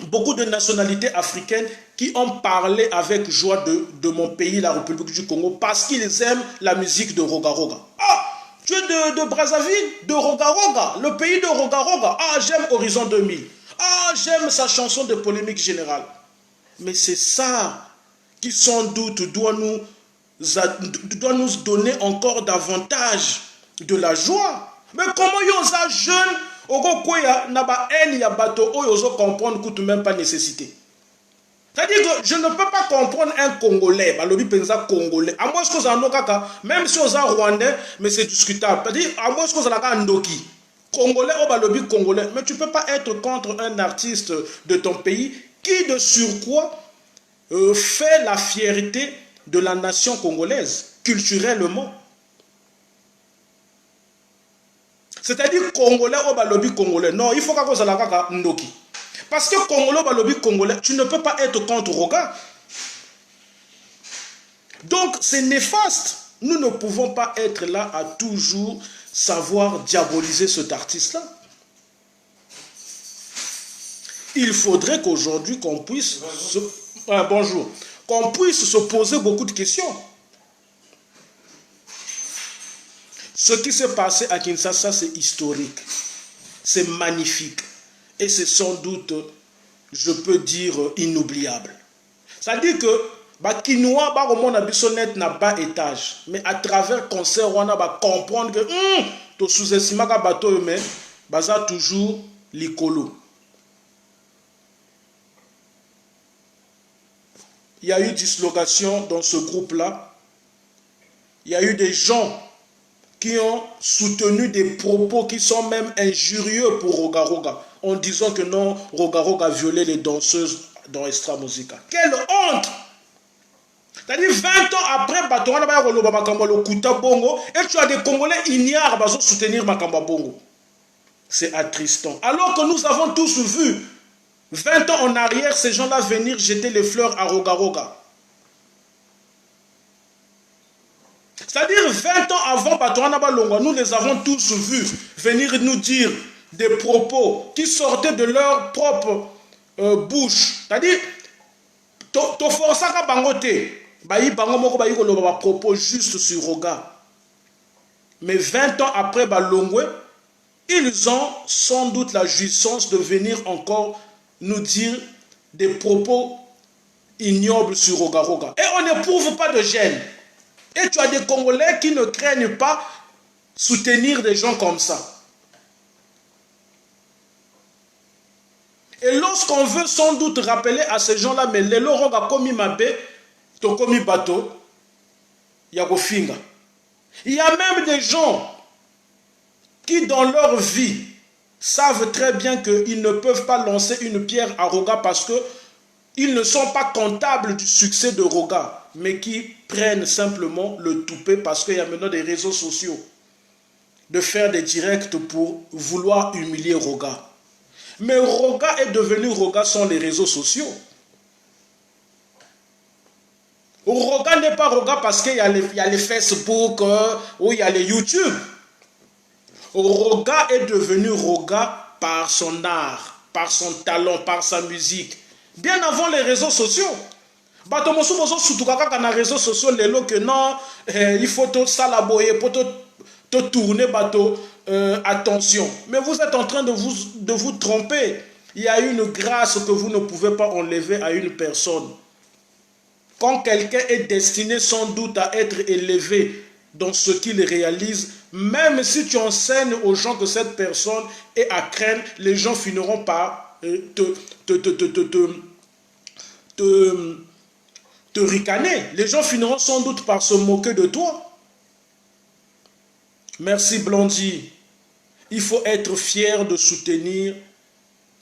beaucoup de nationalités africaines qui ont parlé avec joie de mon pays, la République du Congo, parce qu'ils aiment la musique de Roga Roga. Ah, tu es de Brazzaville, de Roga Roga, le pays de Roga Roga. Ah, j'aime Horizon 2000. Ah, j'aime sa chanson de polémique générale. Mais c'est ça qui, sans doute, doit nous donner encore davantage de la joie. Mais comment yosa jeune oko koya na ba haine ya bato oyozo comprendre que même pas nécessité. C'est-à-dire que je ne peux pas comprendre un Congolais, balobi penza Congolais. À moins que ça no kaka, même si on est Rwandais, mais c'est discutable. C'est-à-dire à moins que ça la ndoki. Congolais ou balobi Congolais, mais tu peux pas être contre un artiste de ton pays qui de surcroît fait la fierté de la nation congolaise culturellement. C'est-à-dire Congolais ou balobi Congolais. Non, il faut que ça la kaka ndoki. Parce que Congolais ou balobi Congolais, tu ne peux pas être contre Roga. Donc c'est néfaste. Nous ne pouvons pas être là à toujours savoir diaboliser cet artiste-là. Il faudrait qu'aujourd'hui qu'on puisse qu'on puisse se poser beaucoup de questions. Ce qui s'est passé à Kinshasa, c'est historique. C'est magnifique. Et c'est sans doute, je peux dire, inoubliable. Ça dit que Kinois, n'a pas étage. Mais à travers le concert, on va comprendre que to sous-estimé bateau, mais baza toujours l'icolo. Il y a eu dislocation dans ce groupe-là. Il y a eu des gens qui ont soutenu des propos qui sont même injurieux pour Roga Roga, en disant que non, Roga Roga a violé les danseuses dans Extra Musica. Quelle honte! C'est-à-dire 20 ans après, et tu as des Congolais ignares qui soutenir Makamba Bongo. C'est attristant. Alors que nous avons tous vu, 20 ans en arrière, ces gens-là venir jeter les fleurs à Roga Roga. C'est-à-dire 20 ans avant Batoana Balongwa, nous les avons tous vus venir nous dire des propos qui sortaient de leur propre bouche. C'est-à-dire, to forsaka bangote, bayi bango moko bayi koloba propos juste sur Roga. Mais 20 ans après Balongwe, ils ont sans doute la jouissance de venir encore nous dire des propos ignobles sur Roga Roga. Et on n'éprouve pas de gêne. Et tu as des Congolais qui ne craignent pas soutenir des gens comme ça. Et lorsqu'on veut sans doute rappeler à ces gens-là, mais les Roga komi mabe, to komi bateau, il y a Gofinga. Il y a même des gens qui dans leur vie savent très bien qu'ils ne peuvent pas lancer une pierre à Roga parce que ils ne sont pas comptables du succès de Roga, mais qui prennent simplement le toupet parce qu'il y a maintenant des réseaux sociaux, de faire des directs pour vouloir humilier Roga. Mais Roga est devenu Roga sans les réseaux sociaux. Roga n'est pas Roga parce qu'il y a les Facebook ou il y a les YouTube. Roga est devenu Roga par son art, par son talent, par sa musique. Bien avant les réseaux sociaux. Bato mosu bozo sutukaka kana réseaux sociaux lelo que non, il faut tout salaboyer pour te tourner bateau attention. Mais vous êtes en train de vous tromper. Il y a une grâce que vous ne pouvez pas enlever à une personne. Quand quelqu'un est destiné sans doute à être élevé dans ce qu'il réalise, même si tu enseignes aux gens que cette personne est à craindre, les gens finiront par te ricaner. Les gens finiront sans doute par se moquer de toi. Merci Blondie. Il faut être fier de soutenir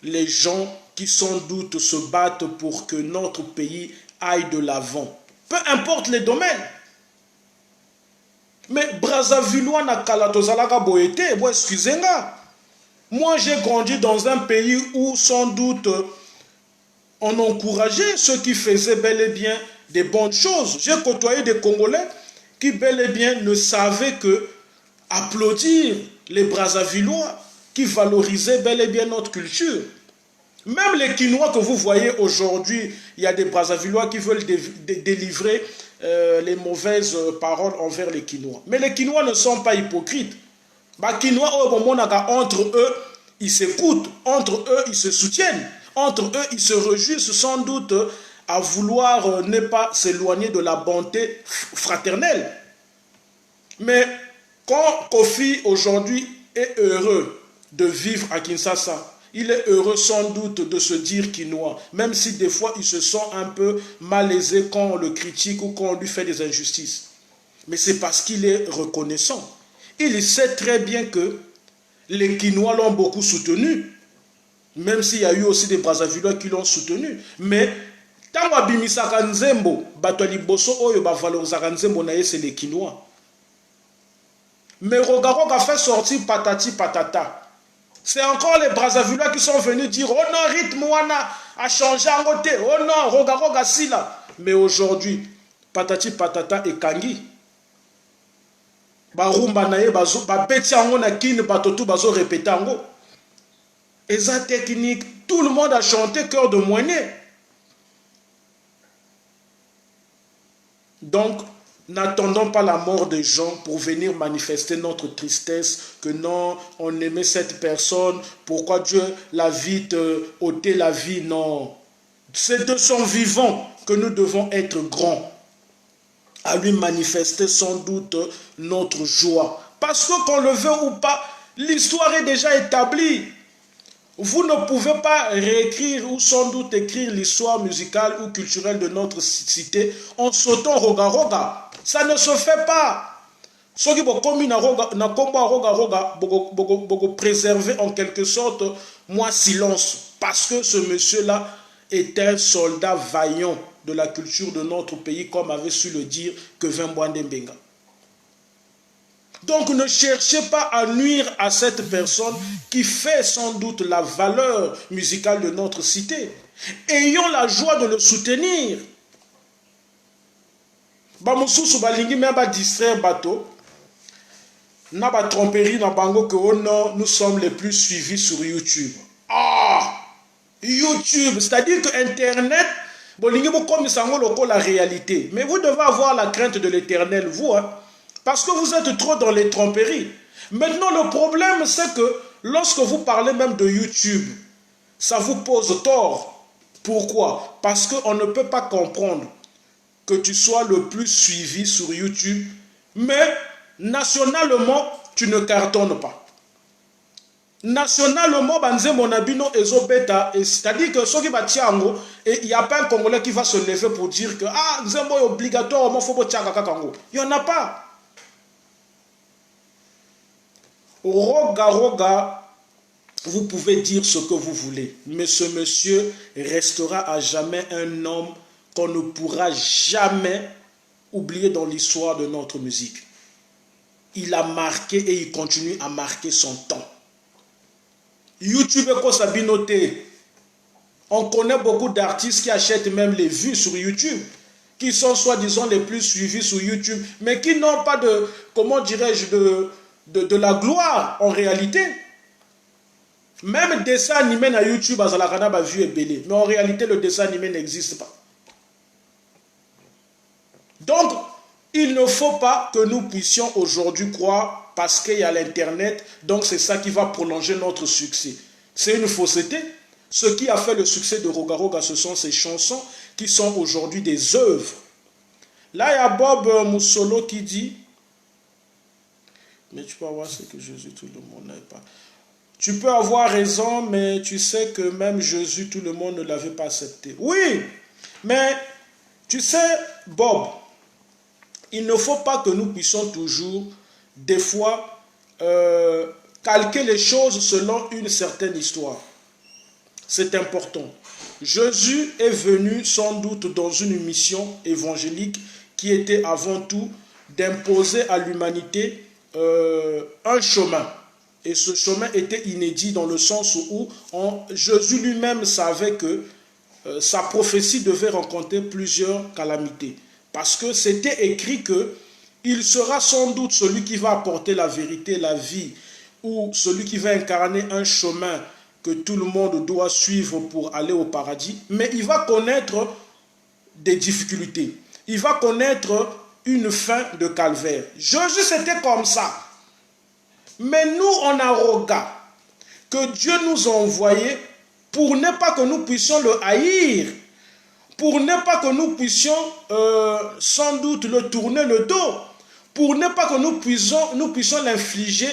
les gens qui sans doute se battent pour que notre pays aille de l'avant. Peu importe les domaines. Mais Brazzavillois na kalatozalaka boete, bon excusez-moi. Moi j'ai grandi dans un pays où sans doute on encourageait ceux qui faisaient bel et bien des bonnes choses. J'ai côtoyé des Congolais qui bel et bien ne savaient que applaudir les Brazzavillois, qui valorisaient bel et bien notre culture. Même les Quinois que vous voyez aujourd'hui, il y a des Brazzavillois qui veulent délivrer les mauvaises paroles envers les Quinois. Mais les Quinois ne sont pas hypocrites. Les Quinois, entre eux, ils s'écoutent. Entre eux, ils se soutiennent. Entre eux, ils se réjouissent sans doute à vouloir ne pas s'éloigner de la bonté fraternelle. Mais quand Kofi aujourd'hui est heureux de vivre à Kinshasa, il est heureux sans doute de se dire quinois, même si des fois il se sent un peu malaisé quand on le critique ou quand on lui fait des injustices. Mais c'est parce qu'il est reconnaissant. Il sait très bien que les Quinois l'ont beaucoup soutenu, même s'il y a eu aussi des Brazzavillois qui l'ont soutenu. Mais tant que Nzembo, Batoliboso Oyo valorisaka Nzembo naye c'est les Quinois. Mais Rogarog a fait sortir patati patata. C'est encore les Brazzavillois qui sont venus dire oh non, rythme wana a changé en côté. Oh non, Rogarog a si là. Mais aujourd'hui, patati patata et kangi. Barumba naye bazo ba beti ango na kin batotu bazo répéter ango. Eza technique, tout le monde a chanté cœur de moignet. Donc n'attendons pas la mort des gens pour venir manifester notre tristesse, que non, on aimait cette personne, pourquoi Dieu l'a vite ôté la vie, non. C'est de son vivant que nous devons être grands, à lui manifester sans doute notre joie. Parce que qu'on le veut ou pas, l'histoire est déjà établie. Vous ne pouvez pas réécrire ou sans doute écrire l'histoire musicale ou culturelle de notre cité en sautant roga-roga. Ça ne se fait pas. Ceux qui vont préserver en quelque sorte moi silence. Parce que ce monsieur-là est un soldat vaillant de la culture de notre pays, comme avait su le dire Kevin Bwandembenga. Donc ne cherchez pas à nuire à cette personne qui fait sans doute la valeur musicale de notre cité. Ayons la joie de le soutenir. Bamususu balingi même ba distraire bateau. Na ba tromperie na bango que oh non, nous sommes les plus suivis sur YouTube. Ah! YouTube, c'est-à-dire que Internet, bolingi bo comme sango loko la réalité. Mais vous devez avoir la crainte de l'Éternel, vous, hein? Parce que vous êtes trop dans les tromperies. Maintenant, le problème, c'est que lorsque vous parlez même de YouTube, ça vous pose tort. Pourquoi? Parce qu'on ne peut pas comprendre que tu sois le plus suivi sur YouTube, mais nationalement, tu ne cartonnes pas. Nationalement, Banzembo Nabino Ezo Beta, c'est-à-dire que ceux qui battent Tiango, et il n'y a pas un Congolais qui va se lever pour dire que ah, Nzembo est obligatoirement faut que Kango. Il n'y en a pas. Roga Roga, vous pouvez dire ce que vous voulez, mais ce monsieur restera à jamais un homme qu'on ne pourra jamais oublier dans l'histoire de notre musique. Il a marqué et il continue à marquer son temps. YouTube est quoi sabinoté? On connaît beaucoup d'artistes qui achètent même les vues sur YouTube, qui sont soi-disant les plus suivis sur YouTube, mais qui n'ont pas de, comment dirais-je, de la gloire en réalité. Même dessin animé na YouTube, a vu et belé, mais en réalité le dessin animé n'existe pas. Donc, il ne faut pas que nous puissions aujourd'hui croire parce qu'il y a l'internet, donc c'est ça qui va prolonger notre succès. C'est une fausseté. Ce qui a fait le succès de Roga Roga, ce sont ces chansons qui sont aujourd'hui des œuvres. Là, il y a Bob Moussolo qui dit, mais tu peux avoir ce que Jésus, tout le monde n'avait pas. Tu peux avoir raison, mais tu sais que même Jésus, tout le monde ne l'avait pas accepté. Oui, mais tu sais, Bob, il ne faut pas que nous puissions toujours, des fois, calquer les choses selon une certaine histoire. C'est important. Jésus est venu sans doute dans une mission évangélique qui était avant tout d'imposer à l'humanité un chemin. Et ce chemin était inédit dans le sens où Jésus lui-même savait que sa prophétie devait rencontrer plusieurs calamités. Parce que c'était écrit que il sera sans doute celui qui va apporter la vérité, la vie, ou celui qui va incarner un chemin que tout le monde doit suivre pour aller au paradis. Mais il va connaître des difficultés. Il va connaître une fin de calvaire. Jésus, c'était comme ça. Mais nous, on a regardé que Dieu nous a envoyé pour ne pas que nous puissions le haïr, pour ne pas que nous puissions sans doute le tourner le dos, pour ne pas que nous puissions l'infliger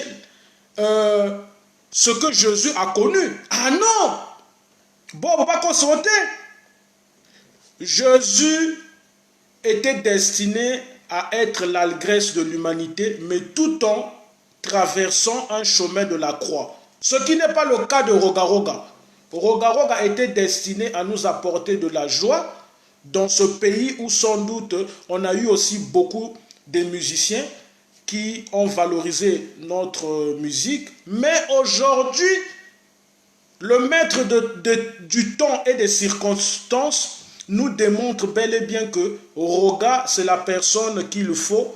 ce que Jésus a connu. Ah non! Bon, pas qu'on sauter. Jésus était destiné à être l'allégresse de l'humanité, mais tout en traversant un chemin de la croix. Ce qui n'est pas le cas de Roga-Roga. Roga-Roga était destiné à nous apporter de la joie dans ce pays où sans doute on a eu aussi beaucoup de musiciens qui ont valorisé notre musique. Mais aujourd'hui, le maître du temps et des circonstances nous démontre bel et bien que Roga, c'est la personne qu'il faut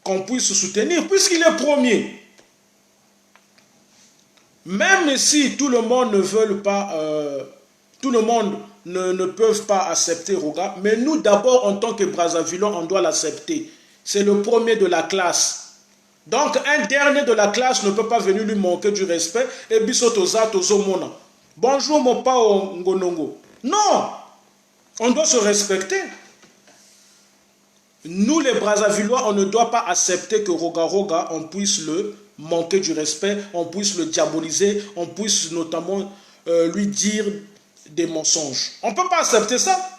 qu'on puisse soutenir, puisqu'il est premier. Même si tout le monde ne veut pas, tout le monde ne peut pas accepter Roga, mais nous d'abord en tant que Brazzavillon, on doit l'accepter. C'est le premier de la classe. Donc un dernier de la classe ne peut pas venir lui manquer du respect. Et bisotoza tozomona. Bonjour mon pao ngonongo. Non, on doit se respecter. Nous les Brazzavillois, on ne doit pas accepter que Roga-Roga, on puisse le manquer du respect, on puisse le diaboliser, on puisse notamment lui dire des mensonges. On ne peut pas accepter ça.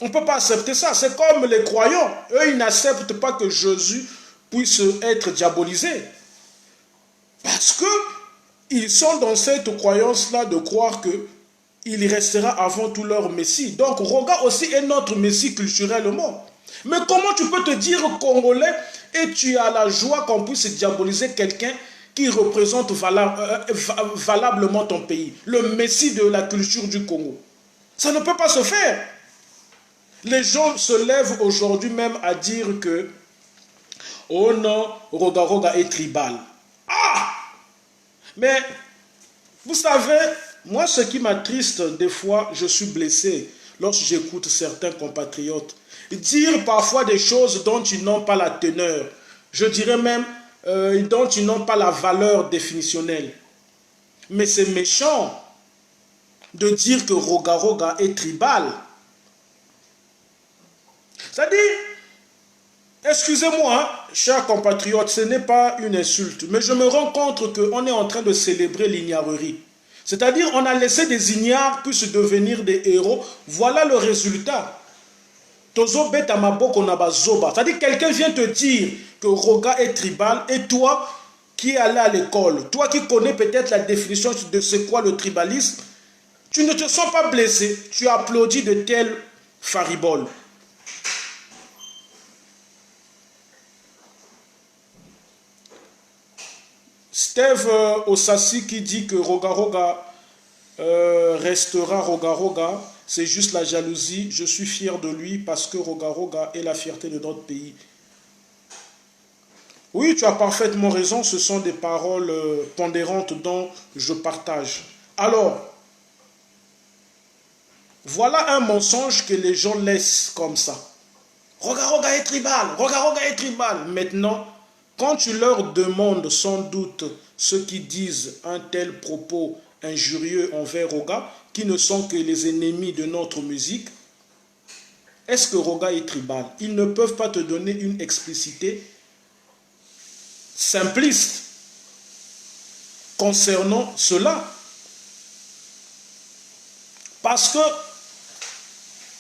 On ne peut pas accepter ça. C'est comme les croyants. Eux, ils n'acceptent pas que Jésus puisse être diabolisé. Parce qu'ils sont dans cette croyance-là de croire qu'il restera avant tout leur Messie. Donc, Roga aussi est notre Messie culturellement. Mais comment tu peux te dire Congolais et tu as la joie qu'on puisse diaboliser quelqu'un qui représente valablement ton pays, le Messie de la culture du Congo? Ça ne peut pas se faire. Les gens se lèvent aujourd'hui même à dire que oh non, Roga-Roga est tribal. Ah! Mais vous savez, moi ce qui m'attriste des fois, je suis blessé lorsque j'écoute certains compatriotes dire parfois des choses dont ils n'ont pas la teneur. Je dirais même dont ils n'ont pas la valeur définitionnelle. Mais c'est méchant de dire que Roga-Roga est tribal. C'est-à-dire, excusez-moi, chers compatriotes, ce n'est pas une insulte, mais je me rends compte qu'on est en train de célébrer l'ignarerie. C'est-à-dire, on a laissé des ignares puissent devenir des héros. Voilà le résultat. C'est-à-dire, quelqu'un vient te dire que Roga est tribal, et toi, qui es allé à l'école, toi qui connais peut-être la définition de ce qu'est le tribalisme, tu ne te sens pas blessé, tu applaudis de tels fariboles. Steve Osassi qui dit que Roga-Roga restera Roga-Roga, c'est juste la jalousie. Je suis fier de lui parce que Roga-Roga est la fierté de notre pays. Oui, tu as parfaitement raison, ce sont des paroles pondérantes dont je partage. Alors, voilà un mensonge que les gens laissent comme ça. Roga-Roga est tribal, Roga-Roga est tribal. Maintenant, quand tu leur demandes sans doute ceux qui disent un tel propos injurieux envers Roga, qui ne sont que les ennemis de notre musique, est-ce que Roga est tribal? Ils ne peuvent pas te donner une explicité simpliste concernant cela. Parce que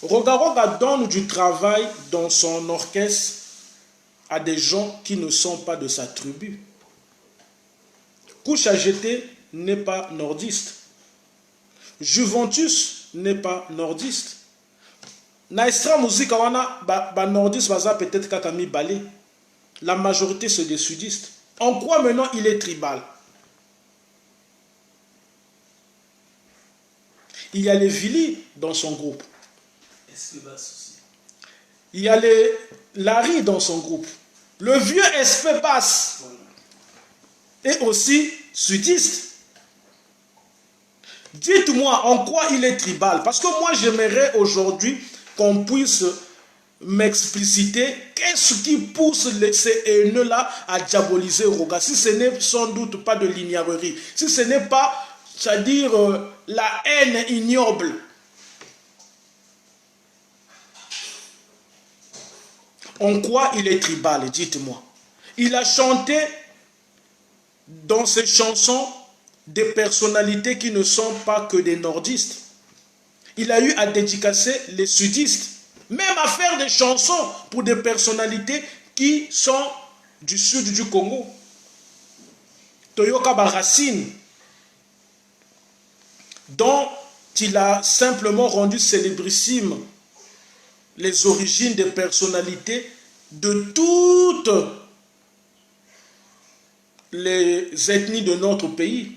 Roga-Roga donne du travail dans son orchestre à des gens qui ne sont pas de sa tribu. Couche à jeter n'est pas nordiste. Juventus n'est pas nordiste. Na extra musique wana ba nordiste baza peut-être kakami balé. La majorité c'est des sudistes. En quoi maintenant il est tribal? Il y a les Vili dans son groupe. Il y a les Larry dans son groupe. Le vieux SP Basse est aussi sudiste. Dites-moi en quoi il est tribal. Parce que moi j'aimerais aujourd'hui qu'on puisse m'expliciter qu'est-ce qui pousse ces haineux-là à diaboliser Roga. Si ce n'est sans doute pas de l'ignorerie. Si ce n'est pas, c'est-à-dire la haine ignoble. En quoi il est tribal, dites-moi. Il a chanté dans ses chansons des personnalités qui ne sont pas que des nordistes. Il a eu à dédicacer les sudistes, même à faire des chansons pour des personnalités qui sont du sud du Congo. Toyoka Racine, dont il a simplement rendu célébrissime les origines des personnalités de toutes les ethnies de notre pays.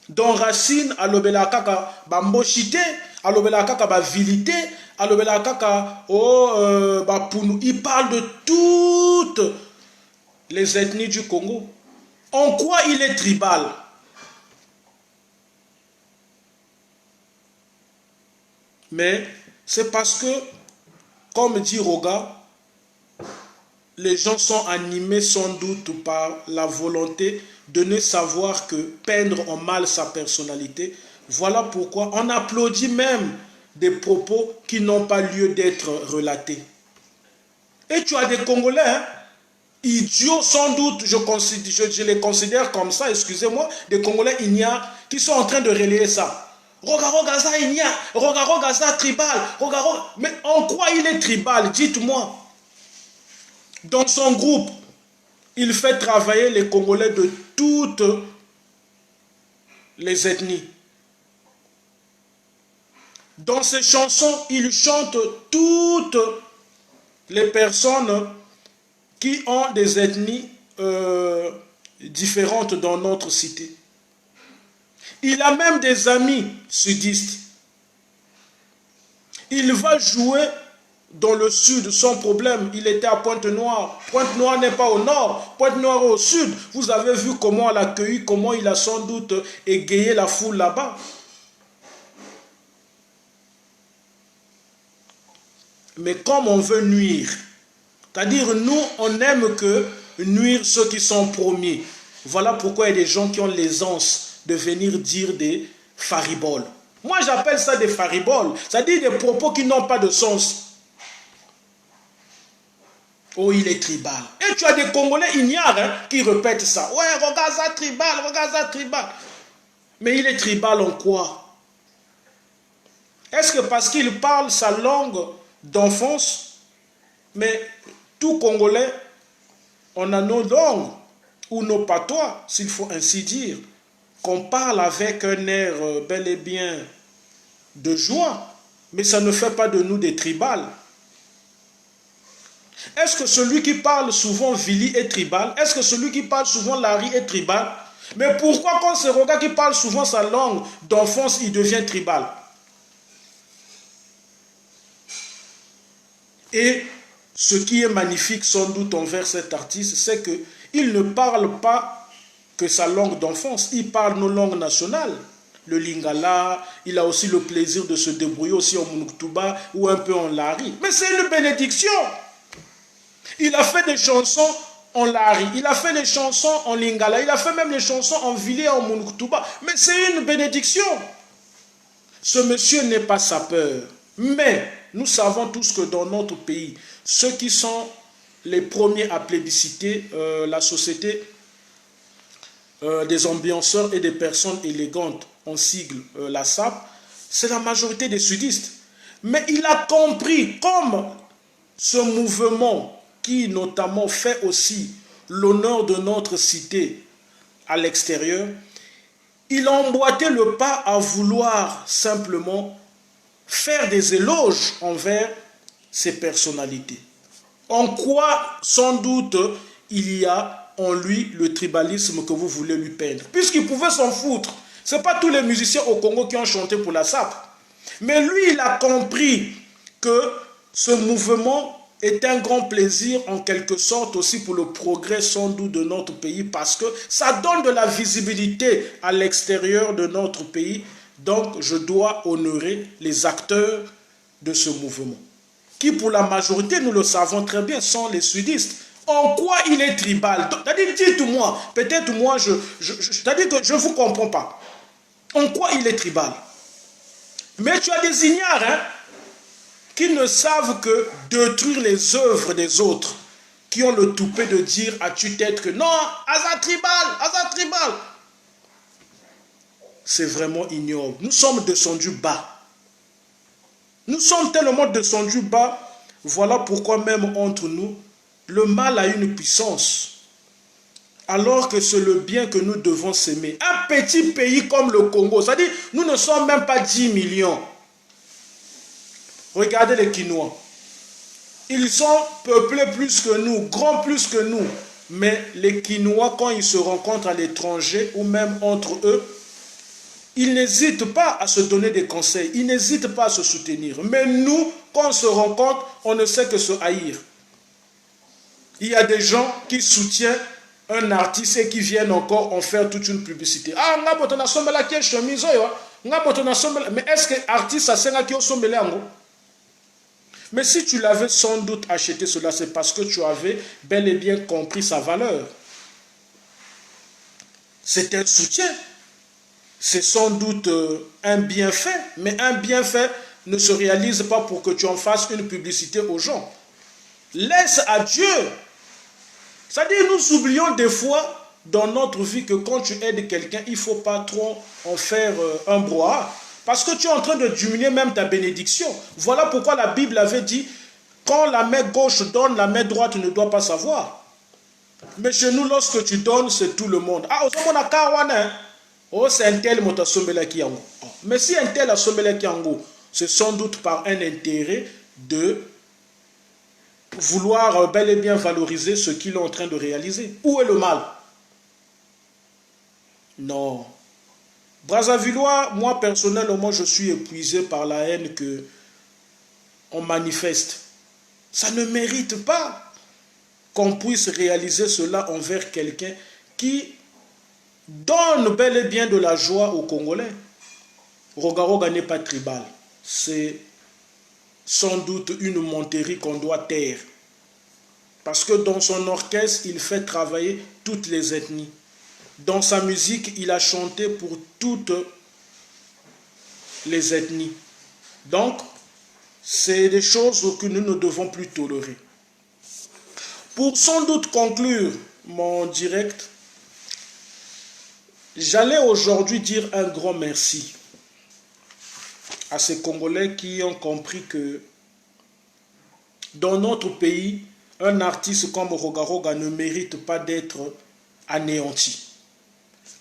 Dont Racine, alobela kaka bamboshite, alobela kaka bavilité, alobela kaka bapunu. Il parle de toutes les ethnies du Congo. En quoi il est tribal? Mais c'est parce que, comme dit Roga, les gens sont animés sans doute par la volonté de ne savoir que peindre en mal sa personnalité. Voilà pourquoi on applaudit même des propos qui n'ont pas lieu d'être relatés. Et tu as des Congolais, hein, idiots sans doute, je les considère comme ça, excusez-moi, des Congolais ignares qui sont en train de relayer ça. Roga Roga ça ignare, Roga Roga ça tribal, Roga Roga... Mais en quoi il est tribal, dites-moi? Dans son groupe, il fait travailler les Congolais de toutes les ethnies. Dans ses chansons, il chante toutes les personnes qui ont des ethnies différentes dans notre cité. Il a même des amis sudistes. Il va jouer dans le sud sans problème. Il était à Pointe-Noire. Pointe-Noire n'est pas au nord, Pointe-Noire est au sud. Vous avez vu comment on l'a accueilli, comment il a sans doute égayé la foule là-bas. Mais comme on veut nuire, c'est-à-dire nous, on n'aime que nuire ceux qui sont premiers. Voilà pourquoi il y a des gens qui ont l'aisance de venir dire des fariboles. Moi, j'appelle ça des fariboles, c'est-à-dire des propos qui n'ont pas de sens. Oh, il est tribal. Et tu as des Congolais ignares hein, qui répètent ça. Ouais, regarde ça tribal, regarde ça tribal. Mais il est tribal en quoi? Est-ce que parce qu'il parle sa langue d'enfance? Mais tout Congolais, on a nos langues ou nos patois, s'il faut ainsi dire, qu'on parle avec un air bel et bien de joie, mais ça ne fait pas de nous des tribales. Est-ce que celui qui parle souvent Vili est tribal? Est-ce que celui qui parle souvent Larry est tribal? Mais pourquoi quand c'est Roga qui parle souvent sa langue d'enfance, il devient tribal? Et ce qui est magnifique sans doute envers cet artiste, c'est qu'il ne parle pas que sa langue d'enfance, il parle nos langues nationales. Le lingala, il a aussi le plaisir de se débrouiller aussi en Mounouktouba ou un peu en Lari. Mais c'est une bénédiction. Il a fait des chansons en Lari, il a fait des chansons en lingala, il a fait même des chansons en Vili et en Mounouktouba. Mais c'est une bénédiction. Ce monsieur n'est pas sapeur. Mais nous savons tous que dans notre pays, ceux qui sont les premiers à plébisciter la société des ambianceurs et des personnes élégantes, en sigle la SAP, c'est la majorité des sudistes. Mais il a compris, comme ce mouvement qui notamment fait aussi l'honneur de notre cité à l'extérieur, il a emboîté le pas à vouloir simplement faire des éloges envers ces personnalités. En quoi, sans doute, il y a en lui le tribalisme que vous voulez lui peindre. Puisqu'il pouvait s'en foutre. Ce n'est pas tous les musiciens au Congo qui ont chanté pour la SAP. Mais lui, il a compris que ce mouvement est un grand plaisir en quelque sorte aussi pour le progrès sans doute de notre pays parce que ça donne de la visibilité à l'extérieur de notre pays. Donc, je dois honorer les acteurs de ce mouvement qui, pour la majorité, nous le savons très bien, sont les sudistes. En quoi il est tribal? C'est-à-dire, dites-moi, peut-être moi, c'est-à-dire que je ne vous comprends pas. En quoi il est tribal? Mais tu as des ignares, hein, qui ne savent que détruire les œuvres des autres, qui ont le toupet de dire à tue-tête que non, Asa tribal. C'est vraiment ignoble. Nous sommes descendus bas. Nous sommes tellement descendus bas, voilà pourquoi même entre nous, le mal a une puissance. Alors que c'est le bien que nous devons s'aimer. Un petit pays comme le Congo, c'est-à-dire nous ne sommes même pas 10 millions. Regardez les Kinois. Ils sont peuplés plus que nous, grands plus que nous. Mais les Kinois, quand ils se rencontrent à l'étranger ou même entre eux, ils n'hésitent pas à se donner des conseils. Ils n'hésitent pas à se soutenir. Mais nous, quand on se rencontre, on ne sait que se haïr. Il y a des gens qui soutiennent un artiste et qui viennent encore en faire toute une publicité. Ah, mais est-ce que l'artiste a senga qui sont mêlés? Mais si tu l'avais sans doute acheté cela, c'est parce que tu avais bel et bien compris sa valeur. C'est un soutien. C'est sans doute un bienfait, mais un bienfait ne se réalise pas pour que tu en fasses une publicité aux gens. Laisse à Dieu. C'est-à-dire, nous oublions des fois dans notre vie que quand tu aides quelqu'un, il ne faut pas trop en faire un brouhaha. Parce que tu es en train de diminuer même ta bénédiction. Voilà pourquoi la Bible avait dit, quand la main gauche donne, la main droite ne doit pas savoir. Mais chez nous, lorsque tu donnes, c'est tout le monde. Ah, oh, c'est un tel qui yango. Mais si un tel a sommé qui yango, c'est sans doute par un intérêt de vouloir bel et bien valoriser ce qu'il est en train de réaliser. Où est le mal? Non. Brazzavillois, moi personnellement, je suis épuisé par la haine que on manifeste. Ça ne mérite pas qu'on puisse réaliser cela envers quelqu'un qui donne bel et bien de la joie aux Congolais. Rogaroga n'est pas tribal. C'est sans doute une monterie qu'on doit taire. Parce que dans son orchestre, il fait travailler toutes les ethnies. Dans sa musique, il a chanté pour toutes les ethnies. Donc, c'est des choses que nous ne devons plus tolérer. Pour sans doute conclure mon direct, j'allais aujourd'hui dire un grand merci à ces Congolais qui ont compris que dans notre pays, un artiste comme Rogaroga ne mérite pas d'être anéanti.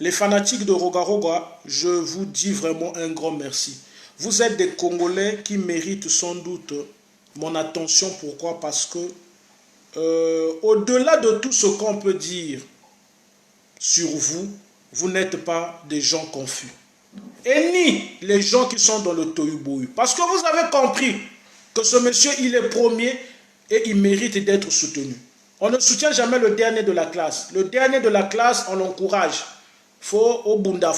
Les fanatiques de Rogaroga, je vous dis vraiment un grand merci. Vous êtes des Congolais qui méritent sans doute mon attention. Pourquoi? Parce que au-delà de tout ce qu'on peut dire sur vous, vous n'êtes pas des gens confus. Et ni les gens qui sont dans le tohu-bohu. Parce que vous avez compris que ce monsieur, il est premier et il mérite d'être soutenu. On ne soutient jamais le dernier de la classe. Le dernier de la classe, on l'encourage. Faut au bunda.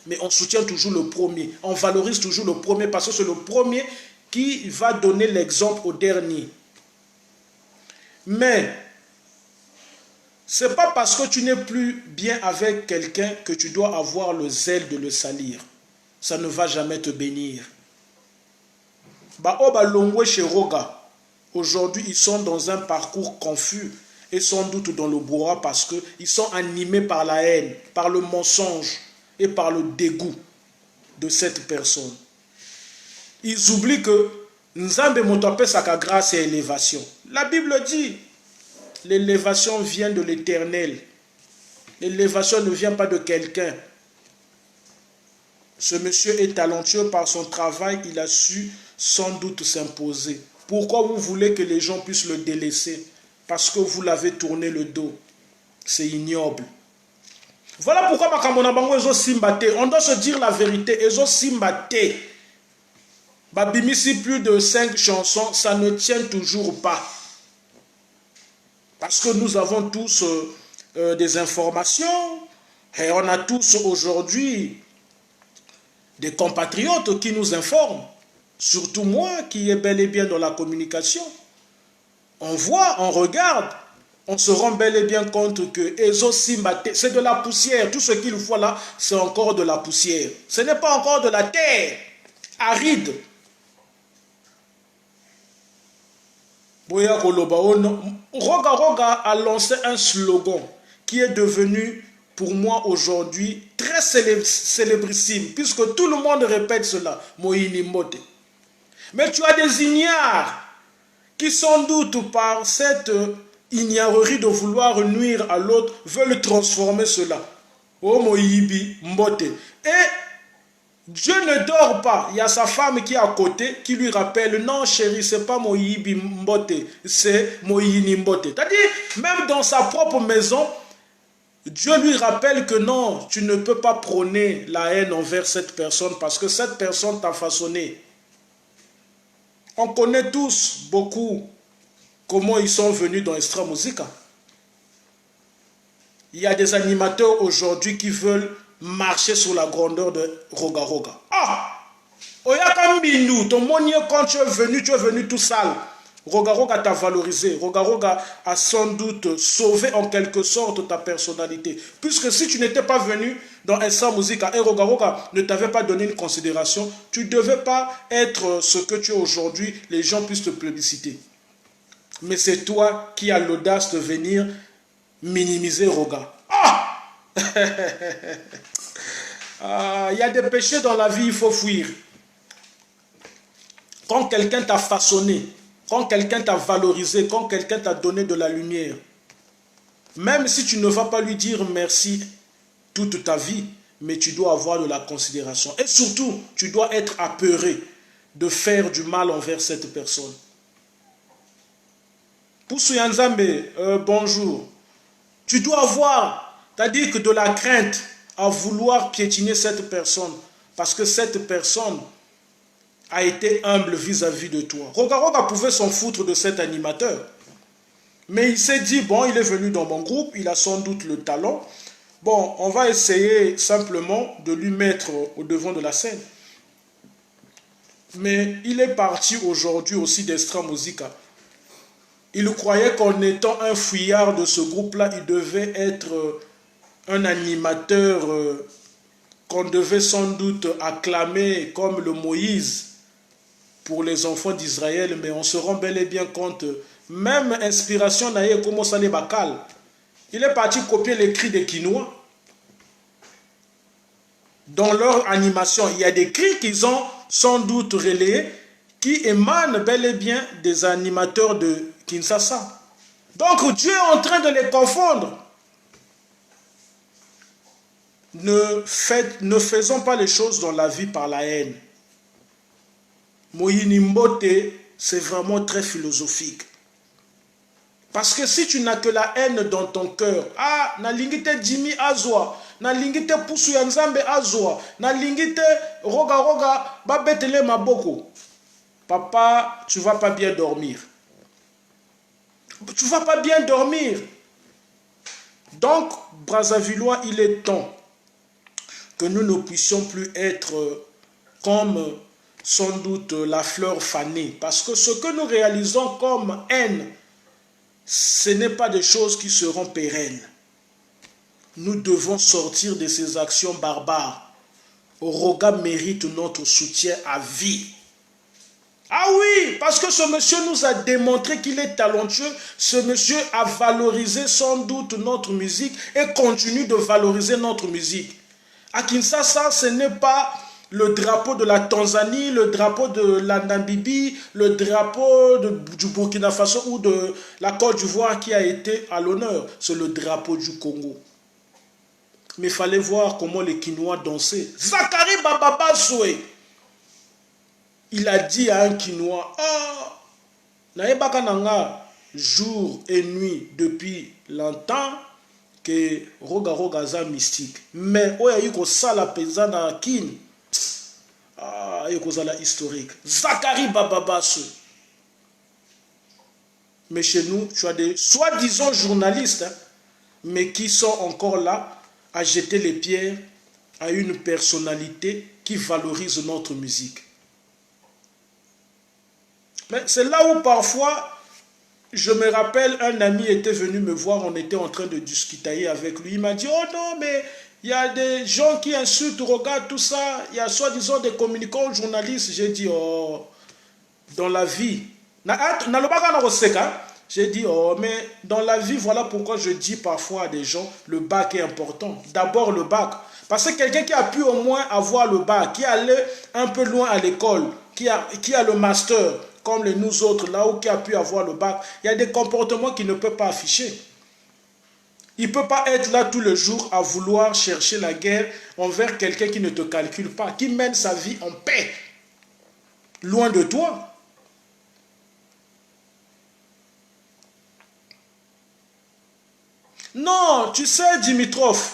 Mais on soutient toujours le premier. On valorise toujours le premier parce que c'est le premier qui va donner l'exemple au dernier. Mais ce n'est pas parce que tu n'es plus bien avec quelqu'un que tu dois avoir le zèle de le salir. Ça ne va jamais te bénir. Chez Roga, aujourd'hui, ils sont dans un parcours confus et sans doute dans le bourra parce qu'ils sont animés par la haine, par le mensonge et par le dégoût de cette personne. Ils oublient que Nzambe motope saka grâce et élévation. La Bible dit, l'élévation vient de l'Éternel. L'élévation ne vient pas de quelqu'un. Ce monsieur est talentueux par son travail, il a su sans doute s'imposer. Pourquoi vous voulez que les gens puissent le délaisser? Parce que vous l'avez tourné le dos. C'est ignoble. Voilà pourquoi makambo na bango ezo simbate. On doit se dire la vérité. Ezo simbate. Babimisi plus de 5 chansons, ça ne tient toujours pas. Parce que nous avons tous des informations et on a tous aujourd'hui des compatriotes qui nous informent. Surtout moi qui est bel et bien dans la communication. On voit, on regarde, on se rend bel et bien compte que Ezo Simbate, c'est de la poussière. Tout ce qu'il voit là, c'est encore de la poussière. Ce n'est pas encore de la terre aride. Boya Koloba, Roga Roga a lancé un slogan qui est devenu pour moi aujourd'hui très célébrissime, puisque tout le monde répète cela, Moïni Mbote. Mais tu as des ignares qui sans doute par cette ignarerie de vouloir nuire à l'autre veulent transformer cela. Oh Moïbi Mbote. Et Dieu ne dort pas. Il y a sa femme qui est à côté qui lui rappelle, non chérie, c'est pas Moïbi Mbote, c'est Moïni Mbote. C'est-à-dire, même dans sa propre maison, Dieu lui rappelle que non, tu ne peux pas prôner la haine envers cette personne parce que cette personne t'a façonné. On connaît tous beaucoup comment ils sont venus dans Extra Musica. Il y a des animateurs aujourd'hui qui veulent marcher sur la grandeur de Roga Roga. Ah! Oyaka Mbindu, ton monier, quand tu es venu tout sale. Roga Roga t'a valorisé. Roga Roga a sans doute sauvé en quelque sorte ta personnalité. Puisque si tu n'étais pas venu dans Extra Musica et Roga Roga ne t'avait pas donné une considération, tu ne devais pas être ce que tu es aujourd'hui, les gens puissent te plébisciter. Mais c'est toi qui as l'audace de venir minimiser Roga. Ah! Il y a des péchés dans la vie, il faut fuir. Quand quelqu'un t'a façonné, quand quelqu'un t'a valorisé, quand quelqu'un t'a donné de la lumière, même si tu ne vas pas lui dire merci toute ta vie, mais tu dois avoir de la considération. Et surtout, tu dois être apeuré de faire du mal envers cette personne. Poussou Yanzambe, bonjour. Tu dois avoir, c'est-à-dire que de la crainte à vouloir piétiner cette personne, parce que cette personne a été humble vis-à-vis de toi. Roga Roga pouvait s'en foutre de cet animateur. Mais il s'est dit, bon, il est venu dans mon groupe, il a sans doute le talent. Bon, on va essayer simplement de lui mettre au devant de la scène. Mais il est parti aujourd'hui aussi d'Extra Musica. Il croyait qu'en étant un fouillard de ce groupe-là, il devait être un animateur qu'on devait sans doute acclamer comme le Moïse pour les enfants d'Israël, mais on se rend bel et bien compte, même inspiration naïe comme ça les bacal. Il est parti copier les cris des Quinois. Dans leur animation, il y a des cris qu'ils ont sans doute relayés qui émanent bel et bien des animateurs de Kinshasa. Donc Dieu est en train de les confondre. Ne faisons pas les choses dans la vie par la haine. Moïni Mbote, c'est vraiment très philosophique. Parce que si tu n'as que la haine dans ton cœur, ah, na lingite Jimmy Azwa, na lingite Poussou Yanzambe Azwa, na lingite Roga Roga, babetele maboko. Papa, tu vas pas bien dormir. Tu vas pas bien dormir. Donc, Brazzavillois, il est temps que nous ne puissions plus être comme sans doute la fleur fanée. Parce que ce que nous réalisons comme haine, ce n'est pas des choses qui seront pérennes. Nous devons sortir de ces actions barbares. Roga mérite notre soutien à vie. Ah oui, parce que ce monsieur nous a démontré qu'il est talentueux. Ce monsieur a valorisé sans doute notre musique et continue de valoriser notre musique. À Kinshasa, ce n'est pas le drapeau de la Tanzanie, le drapeau de la Namibie, le drapeau du Burkina Faso ou de la Côte d'Ivoire qui a été à l'honneur. C'est le drapeau du Congo. Mais il fallait voir comment les Kinois dansaient. Zakari Bababasoué, il a dit à un Kinois, ah, naebaka nanga jour et nuit depuis longtemps que roga za mystique. Mais oya yuko sala peza na kin. Ah, yuko zala historique. Zakari Bababasoué. Mais chez nous, tu as des soi-disant journalistes, hein, mais qui sont encore là à jeter les pierres à une personnalité qui valorise notre musique. Mais c'est là où parfois, je me rappelle, un ami était venu me voir, on était en train de discuter avec lui. Il m'a dit, oh non, mais il y a des gens qui insultent, regarde tout ça, il y a soi-disant des communicants journalistes. J'ai dit, oh, dans la vie, j'ai dit, oh, mais dans la vie, voilà pourquoi je dis parfois à des gens, le bac est important. D'abord le bac. Parce que quelqu'un qui a pu au moins avoir le bac, qui est allé un peu loin à l'école, qui a le master, comme nous autres, là où qui a pu avoir le bac, il y a des comportements qu'il ne peut pas afficher. Il ne peut pas être là tous les jours à vouloir chercher la guerre envers quelqu'un qui ne te calcule pas, qui mène sa vie en paix, loin de toi. Non, tu sais, Dimitrov,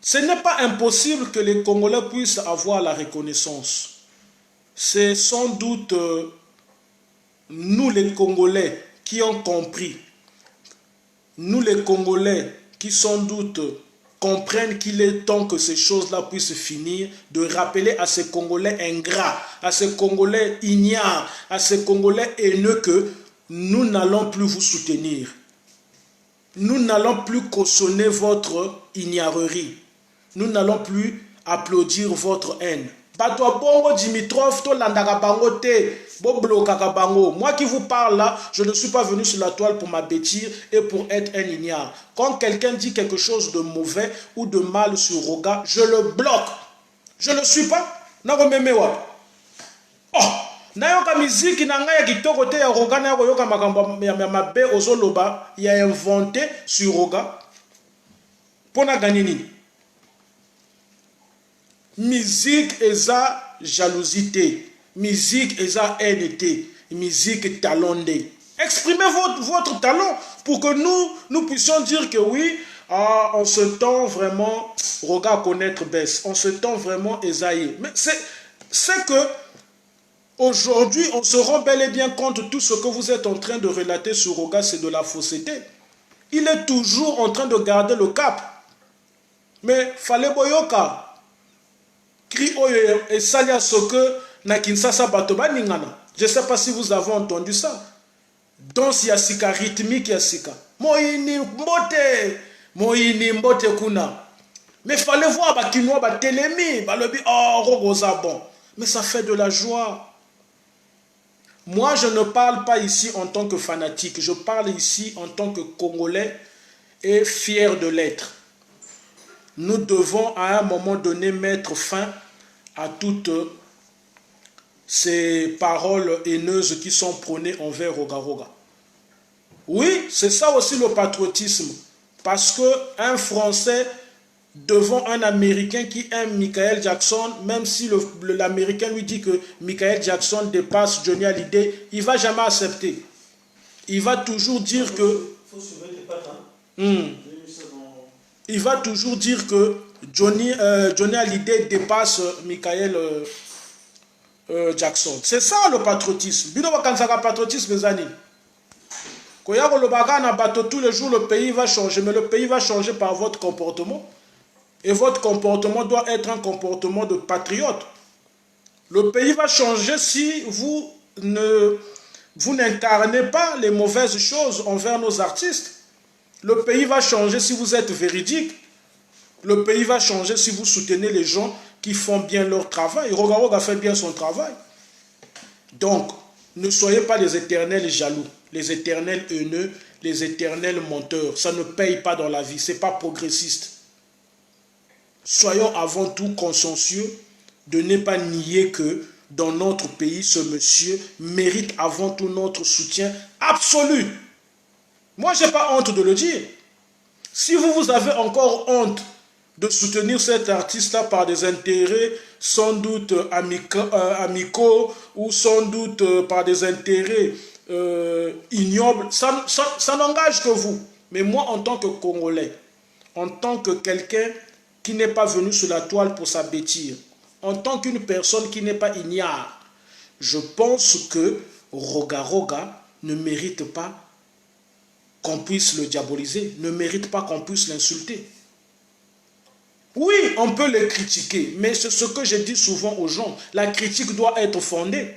ce n'est pas impossible que les Congolais puissent avoir la reconnaissance. C'est sans doute nous les Congolais qui ont compris. Nous les Congolais qui sans doute comprennent qu'il est temps que ces choses-là puissent finir, de rappeler à ces Congolais ingrats, à ces Congolais ignares, à ces Congolais haineux que nous n'allons plus vous soutenir. Nous n'allons plus cautionner votre ignorerie. Nous n'allons plus applaudir votre haine. Bato bongo Dimitrov, to landaka bango te, bo blokaka bango. Moi qui vous parle là, je ne suis pas venu sur la toile pour m'abêtir et pour être un ignare. Quand quelqu'un dit quelque chose de mauvais ou de mal sur Roga, je le bloque. Je ne suis pas. Nako memewa. Oh! Nayoka miziki na ngai ya kitoko te ya Roga na yoka makambo ya mabe ozoloba ya inventé sur Roga. Pona gagner nini? Musique eza jalousie, musique eza haine, musique talon. Exprimez votre talent pour que nous puissions dire que oui, en ce temps vraiment, Roga connaître baisse, en ce temps vraiment Esaïe. Mais c'est que aujourd'hui, on se rend bel et bien compte de tout ce que vous êtes en train de relater sur Roga, c'est de la fausseté. Il est toujours en train de garder le cap. Mais fallait boyoka. Et Salia Soke na Kinshasa Batoba Ningana. Je ne sais pas si vous avez entendu ça. Danse yasika, rythmique yasika. Moini mbote kuna. Mais fallait voir Bakinois Batelemi, Balobi, oh, Rogoza bon. Mais ça fait de la joie. Moi, je ne parle pas ici en tant que fanatique. Je parle ici en tant que Congolais et fier de l'être. Nous devons à un moment donné mettre fin à toutes ces paroles haineuses qui sont prônées envers Roga. Oui, c'est ça aussi le patriotisme. Parce qu'un Français devant un Américain qui aime Michael Jackson, même si l'Américain lui dit que Michael Jackson dépasse Johnny Hallyday, il ne va jamais accepter. Il va toujours dire que... Il va toujours dire que Johnny Hallyday dépasse Michael Jackson. C'est ça le patriotisme. Patriotisme, tous les jours, le pays va changer. Mais le pays va changer par votre comportement. Et votre comportement doit être un comportement de patriote. Le pays va changer si vous n'incarnez pas les mauvaises choses envers nos artistes. Le pays va changer si vous êtes véridique. Le pays va changer si vous soutenez les gens qui font bien leur travail. Roga fait bien son travail. Donc, ne soyez pas les éternels jaloux, les éternels haineux, les éternels menteurs. Ça ne paye pas dans la vie, ce n'est pas progressiste. Soyons avant tout consciencieux de ne pas nier que dans notre pays, ce monsieur mérite avant tout notre soutien absolu. Moi, je n'ai pas honte de le dire. Si vous avez encore honte de soutenir cet artiste-là par des intérêts sans doute amicaux ou sans doute par des intérêts ignobles, ça n'engage que vous. Mais moi, en tant que Congolais, en tant que quelqu'un qui n'est pas venu sur la toile pour s'abêtir, en tant qu'une personne qui n'est pas ignare, je pense que Roga Roga ne mérite pas qu'on puisse le diaboliser, ne mérite pas qu'on puisse l'insulter. Oui, on peut le critiquer, mais c'est ce que je dis souvent aux gens. La critique doit être fondée.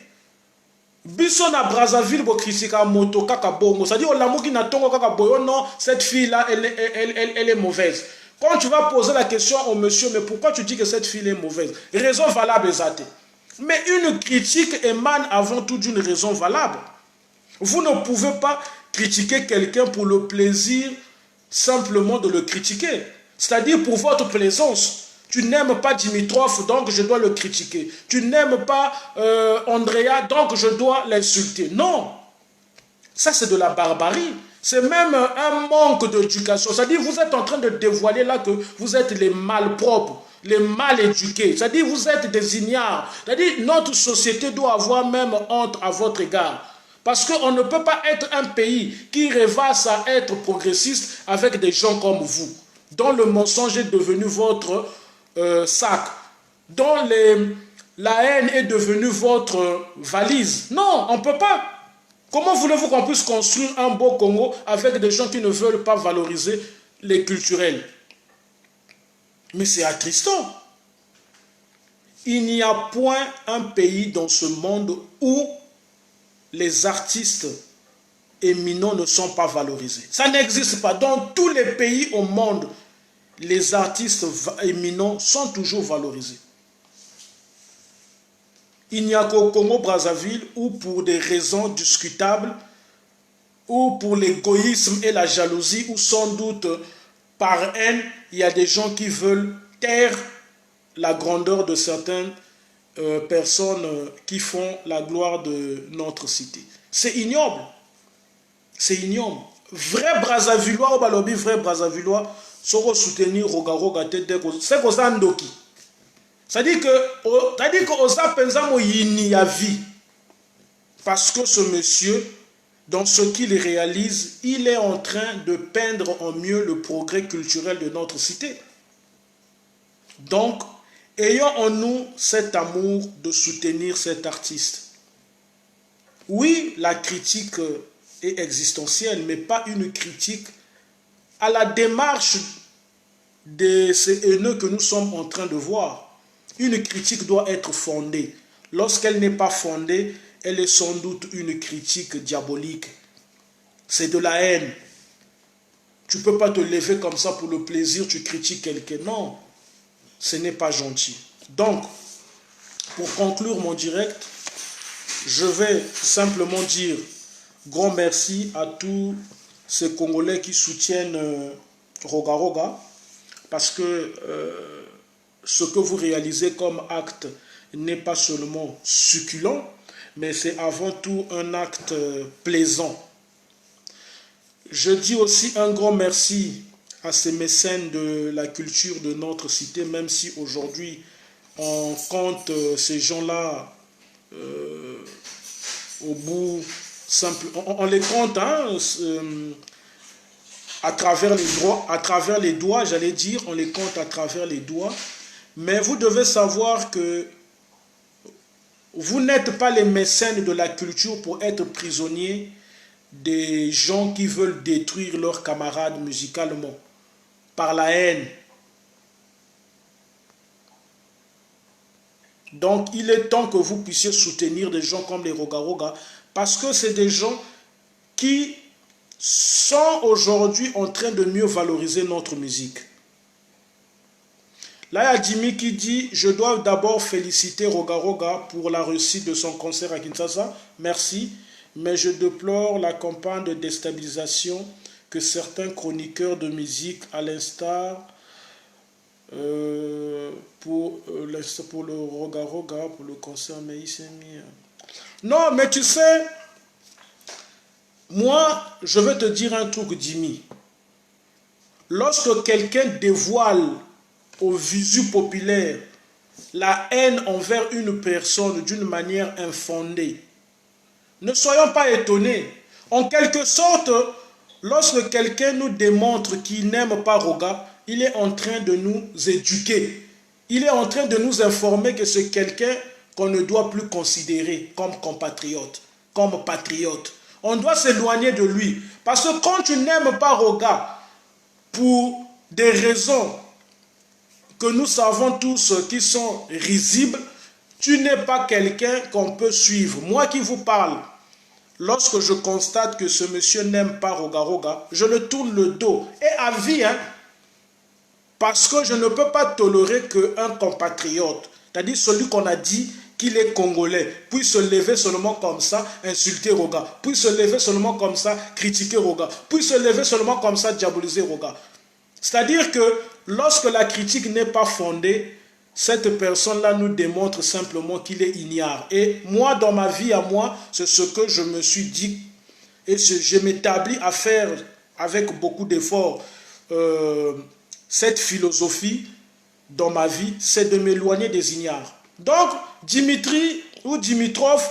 Biso na Brazzaville bo critique à moto kaka bongo, c'est-à-dire olamuki na tongo kaka boyo, non, cette fille-là, elle est mauvaise. Quand tu vas poser la question au monsieur, mais pourquoi tu dis que cette fille est mauvaise? Raison valable, exacte. Mais une critique émane avant tout d'une raison valable. Vous ne pouvez pas critiquer quelqu'un pour le plaisir simplement de le critiquer. C'est-à-dire pour votre plaisance. Tu n'aimes pas Dimitrov, donc je dois le critiquer. Tu n'aimes pas Andrea, donc je dois l'insulter. Non. Ça, c'est de la barbarie. C'est même un manque d'éducation. C'est-à-dire vous êtes en train de dévoiler là que vous êtes les malpropres, les mal éduqués. C'est-à-dire vous êtes des ignares. C'est-à-dire notre société doit avoir même honte à votre égard. Parce qu'on ne peut pas être un pays qui rêvasse à être progressiste avec des gens comme vous, dont le mensonge est devenu votre sac, dont la haine est devenue votre valise. Non, on ne peut pas. Comment voulez-vous qu'on puisse construire un beau Congo avec des gens qui ne veulent pas valoriser les culturels? Mais c'est attristant. Il n'y a point un pays dans ce monde où les artistes éminents ne sont pas valorisés. Ça n'existe pas. Dans tous les pays au monde, les artistes éminents sont toujours valorisés. Il n'y a qu'au Congo-Brazzaville où pour des raisons discutables, ou pour l'égoïsme et la jalousie, ou sans doute par haine, il y a des gens qui veulent taire la grandeur de certaines personnes qui font la gloire de notre cité. C'est ignoble. C'est ignoble. Vrai Brazzavillois, au balobi, vrai Brazzavillois, sera soutenir Roga Roga Tete, c'est qu'on s'en doki. C'est-à-dire que Osa Penzamo yini ya vie. Parce que ce monsieur, dans ce qu'il réalise, il est en train de peindre en mieux le progrès culturel de notre cité. Donc, ayons en nous cet amour de soutenir cet artiste. Oui, la critique est existentielle, mais pas une critique à la démarche de ces haineux que nous sommes en train de voir. Une critique doit être fondée. Lorsqu'elle n'est pas fondée, elle est sans doute une critique diabolique. C'est de la haine. Tu ne peux pas te lever comme ça pour le plaisir, tu critiques quelqu'un. Non, ce n'est pas gentil. Donc, pour conclure mon direct, je vais simplement dire grand merci à tous ces Congolais qui soutiennent Roga Roga, parce que ce que vous réalisez comme acte n'est pas seulement succulent, mais c'est avant tout un acte plaisant. Je dis aussi un grand merci à ces mécènes de la culture de notre cité, même si aujourd'hui on compte ces gens-là au bout simple, on les compte à travers les doigts, j'allais dire, on les compte à travers les doigts, mais vous devez savoir que vous n'êtes pas les mécènes de la culture pour être prisonniers des gens qui veulent détruire leurs camarades musicalement par la haine. Donc il est temps que vous puissiez soutenir des gens comme les Roga Roga, parce que c'est des gens qui sont aujourd'hui en train de mieux valoriser notre musique. Là, il y a Jimmy qui dit « Je dois d'abord féliciter Roga Roga pour la réussite de son concert à Kinshasa. Merci, mais je déplore la campagne de déstabilisation que certains chroniqueurs de musique, à l'instar pour le Roga Roga, pour le concert Meïsemi. » Non, mais tu sais, moi, je vais te dire un truc, Jimmy. lorsque quelqu'un dévoile au visu populaire la haine envers une personne d'une manière infondée, ne soyons pas étonnés. En quelque sorte, lorsque quelqu'un nous démontre qu'il n'aime pas Roga, il est en train de nous éduquer. Il est en train de nous informer que c'est quelqu'un qu'on ne doit plus considérer comme compatriote, comme patriote. On doit s'éloigner de lui. Parce que quand tu n'aimes pas Roga, pour des raisons que nous savons tous qui sont risibles, tu n'es pas quelqu'un qu'on peut suivre. Moi qui vous parle, lorsque je constate que ce monsieur n'aime pas Roga Roga, je le tourne le dos. Et à vie, hein, parce que je ne peux pas tolérer qu'un compatriote, c'est-à-dire celui qu'on a dit qu'il est congolais, puisse se lever seulement comme ça, insulter Roga, puisse se lever seulement comme ça, critiquer Roga, puisse se lever seulement comme ça, diaboliser Roga. C'est-à-dire que lorsque la critique n'est pas fondée, cette personne-là nous démontre simplement qu'il est ignare. Et moi, dans ma vie à moi, c'est ce que je me suis dit et je m'établis à faire avec beaucoup d'efforts. Cette philosophie dans ma vie, c'est de m'éloigner des ignares. Donc, Dimitri ou Dimitrov,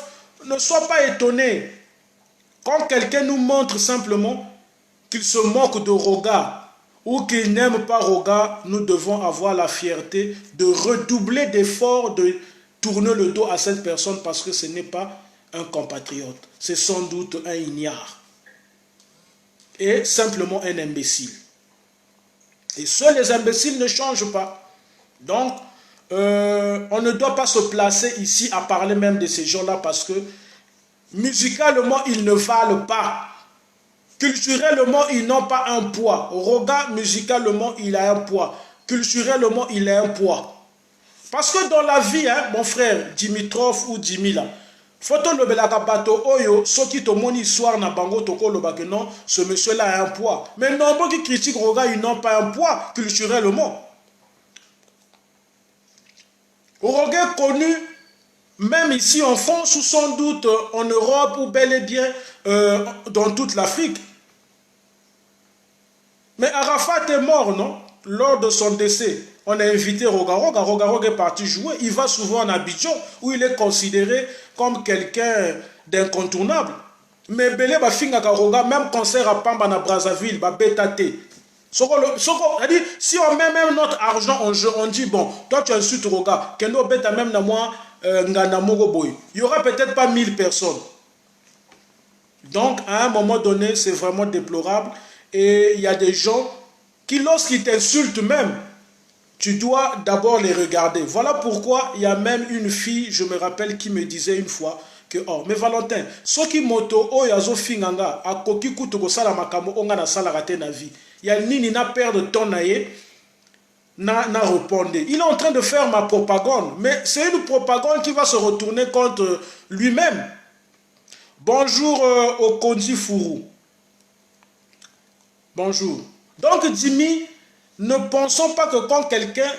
ne sois pas étonné. Quand quelqu'un nous montre simplement qu'il se moque de Roga ou qu'il n'aime pas Roga, nous devons avoir la fierté de redoubler d'efforts, de tourner le dos à cette personne parce que ce n'est pas un compatriote. C'est sans doute un ignare. Et simplement un imbécile. Et seuls les imbéciles ne changent pas. Donc, on ne doit pas se placer ici à parler même de ces gens-là parce que musicalement, ils ne valent pas. Culturellement, ils n'ont pas un poids. Roga, musicalement, il a un poids. Culturellement, il a un poids. Parce que dans la vie, hein, mon frère Dimitrov ou Dimila, Foto lobelaka bato oyo soki tomoni histoire na bango toko lobake non, ce monsieur là a un poids. Mais nombreux qui critiquent Roga, ils n'ont pas un poids culturellement. Roga est connu même ici en France ou sans doute en Europe ou bel et bien dans toute l'Afrique. Mais Arafat est mort, non? Lors de son décès, on a invité Roga Roga. Roga Roga est parti jouer. Il va souvent en Abidjan où il est considéré comme quelqu'un d'incontournable. Mais Belé va finir Roga, même concert à Pamba na Brazzaville, va bétater. Si on met même notre argent en jeu, on dit bon, toi tu insultes Roga, Kendo beta même na moi, Ngana Mogo Boy. Il n'y aura peut-être pas 1000 personnes. Donc à un moment donné, c'est vraiment déplorable. Et il y a des gens qui, lorsqu'ils t'insultent même, tu dois d'abord les regarder. Voilà pourquoi il y a même une fille, je me rappelle, qui me disait une fois que, oh, mais Valentin, soki moto oyazo finganga, a koki kutuko sala makamo onga na sala rate na vie. Il y a nini na perdre ton naye, na répondre. Il est en train de faire ma propagande, mais c'est une propagande qui va se retourner contre lui-même. Bonjour au Kondi Fourou. Bonjour. Donc, Dimi, ne pensons pas que quand quelqu'un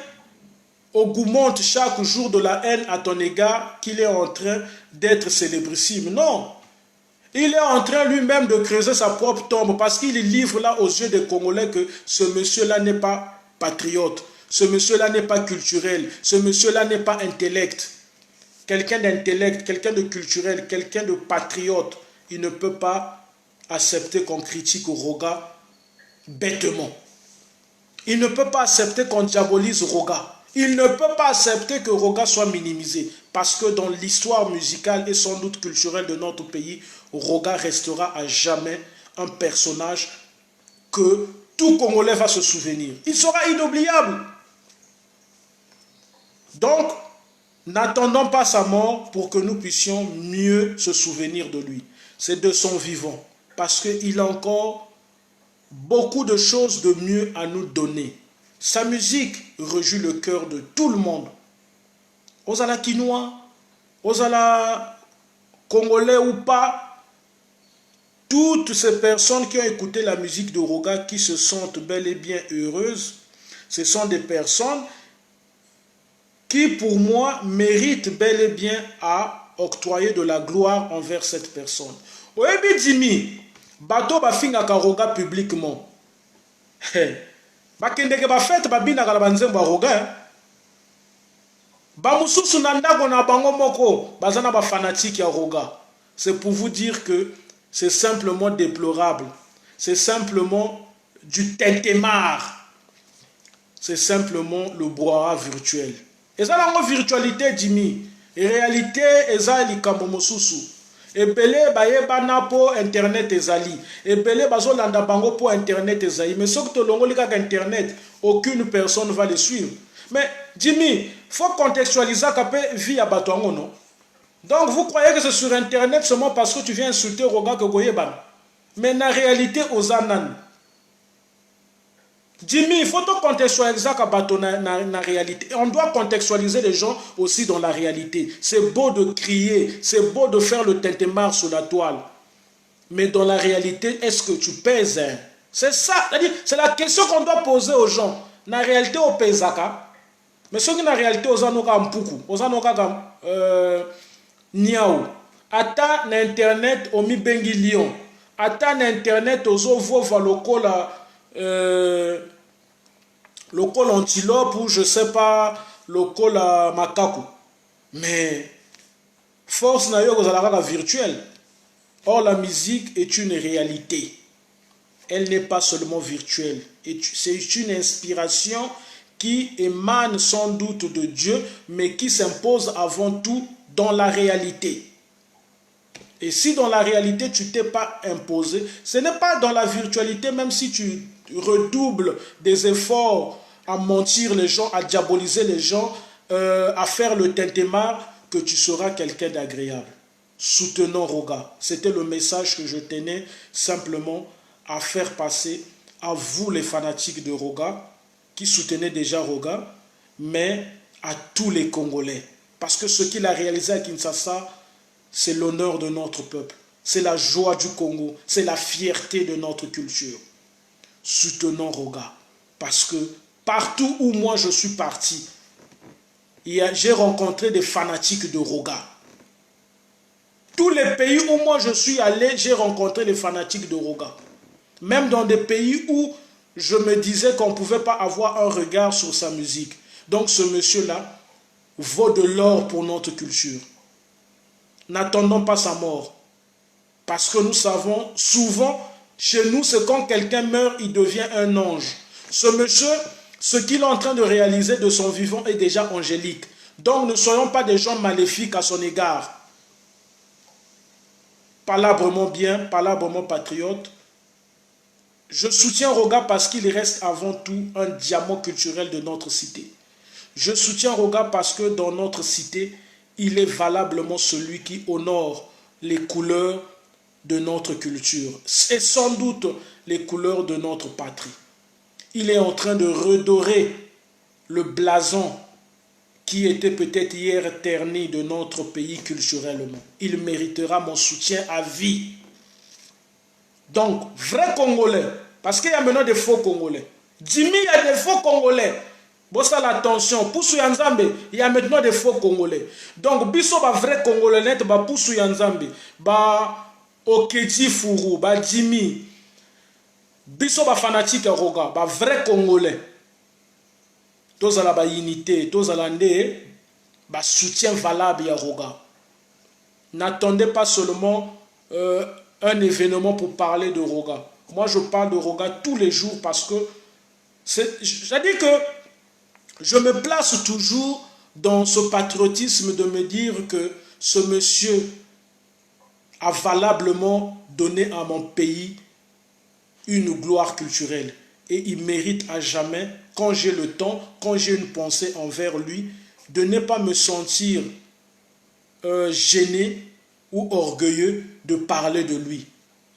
augmente chaque jour de la haine à ton égard, qu'il est en train d'être célébrissime. Non. Il est en train lui-même de creuser sa propre tombe parce qu'il livre là aux yeux des Congolais que ce monsieur-là n'est pas patriote, ce monsieur-là n'est pas culturel, ce monsieur-là n'est pas intellect. Quelqu'un d'intellect, quelqu'un de culturel, quelqu'un de patriote, il ne peut pas accepter qu'on critique Roga bêtement. Il ne peut pas accepter qu'on diabolise Roga. Il ne peut pas accepter que Roga soit minimisé. Parce que dans l'histoire musicale et sans doute culturelle de notre pays, Roga restera à jamais un personnage que tout Congolais va se souvenir. Il sera inoubliable. Donc, n'attendons pas sa mort pour que nous puissions mieux se souvenir de lui. C'est de son vivant. Parce qu'il a encore beaucoup de choses de mieux à nous donner. Sa musique réjouit le cœur de tout le monde. Ozala Kinois, Ozala Congolais ou pas, toutes ces personnes qui ont écouté la musique de Roga, qui se sentent bel et bien heureuses, ce sont des personnes qui, pour moi, méritent bel et bien à octroyer de la gloire envers cette personne. Oebi Dimi, bato ba fingaka Roga publiquement. bakendeke bafete babinaka na banzembo ya roga bamususu na ndako na bango moko baza na bafanatike ya roga. C'est pour vous dire que c'est simplement déplorable, c'est simplement du tintemar, c'est simplement le brouhaha virtuel. Et ça la virtualité Jimmy, et réalité eza likambo mosusu. Ebele bayebana po internet ezali, ebele bazolanda bango po internet ezali, mais ce que to longo lika internet, aucune personne va le suivre. Mais Jimmy, faut contextualiser kapé vie à batongo non. Donc vous croyez que c'est sur internet seulement parce que tu viens insulter Roga que goyeban. Mais en réalité aux anan. Jimmy, il faut contextualiser la réalité. On doit contextualiser les gens aussi dans la réalité. C'est beau de crier, c'est beau de faire le tintemar sur la toile. Mais dans la réalité, est-ce que tu pèses? C'est ça, c'est la question qu'on doit poser aux gens. Dans la réalité, on pèse. Mais ce qui est la réalité, aux anoka mpuku, aux anoka niao. Ata na internet, omi bengi lion. Ata na internet, ozo vova lokola. Le col antilope ou je sais pas le col macaco, mais force n'a pas virtuelle. Or la musique est une réalité, elle n'est pas seulement virtuelle, c'est une inspiration qui émane sans doute de Dieu mais qui s'impose avant tout dans la réalité. Et si dans la réalité tu t'es pas imposé, ce n'est pas dans la virtualité, même si tu redoubles des efforts à mentir les gens, à diaboliser les gens, à faire le tintemar, que tu seras quelqu'un d'agréable. Soutenons Roga. C'était le message que je tenais simplement à faire passer à vous les fanatiques de Roga, qui soutenaient déjà Roga, mais à tous les Congolais. Parce que ce qu'il a réalisé à Kinshasa, c'est l'honneur de notre peuple, c'est la joie du Congo, c'est la fierté de notre culture. Soutenons Roga, parce que partout où moi je suis parti, j'ai rencontré des fanatiques de Roga. Tous les pays où moi je suis allé, j'ai rencontré des fanatiques de Roga. Même dans des pays où je me disais qu'on ne pouvait pas avoir un regard sur sa musique. Donc ce monsieur-là vaut de l'or pour notre culture. N'attendons pas sa mort. Parce que nous savons, souvent, chez nous, c'est quand quelqu'un meurt, il devient un ange. Ce monsieur, ce qu'il est en train de réaliser de son vivant est déjà angélique. Donc ne soyons pas des gens maléfiques à son égard. Palabrement bien, palabrement patriote. Je soutiens Roga parce qu'il reste avant tout un diamant culturel de notre cité. Je soutiens Roga parce que dans notre cité, il est valablement celui qui honore les couleurs de notre culture et sans doute les couleurs de notre patrie. Il est en train de redorer le blason qui était peut-être hier terni de notre pays culturellement. Il méritera mon soutien à vie. Donc, vrai Congolais, parce qu'il y a maintenant des faux Congolais. Jimmy, il y a des faux Congolais. Bon, ça l'attention. Poussou Yanzambe, il y a maintenant des faux Congolais. Donc, biso ba vrai Congolais net, ba Poussou Yanzambe, ba Okeji Furu, ba Jimmy, biso ba fanatique Roga, ba vrai Congolais. Tous à la unité, tous à l'andé, ba soutien valable à Roga. N'attendez pas seulement un événement pour parler de Roga. Moi, je parle de Roga tous les jours parce que c'est-à-dire que je me place toujours dans ce patriotisme de me dire que ce monsieur a valablement donné à mon pays une gloire culturelle. Et il mérite à jamais, quand j'ai le temps, quand j'ai une pensée envers lui, de ne pas me sentir gêné ou orgueilleux de parler de lui.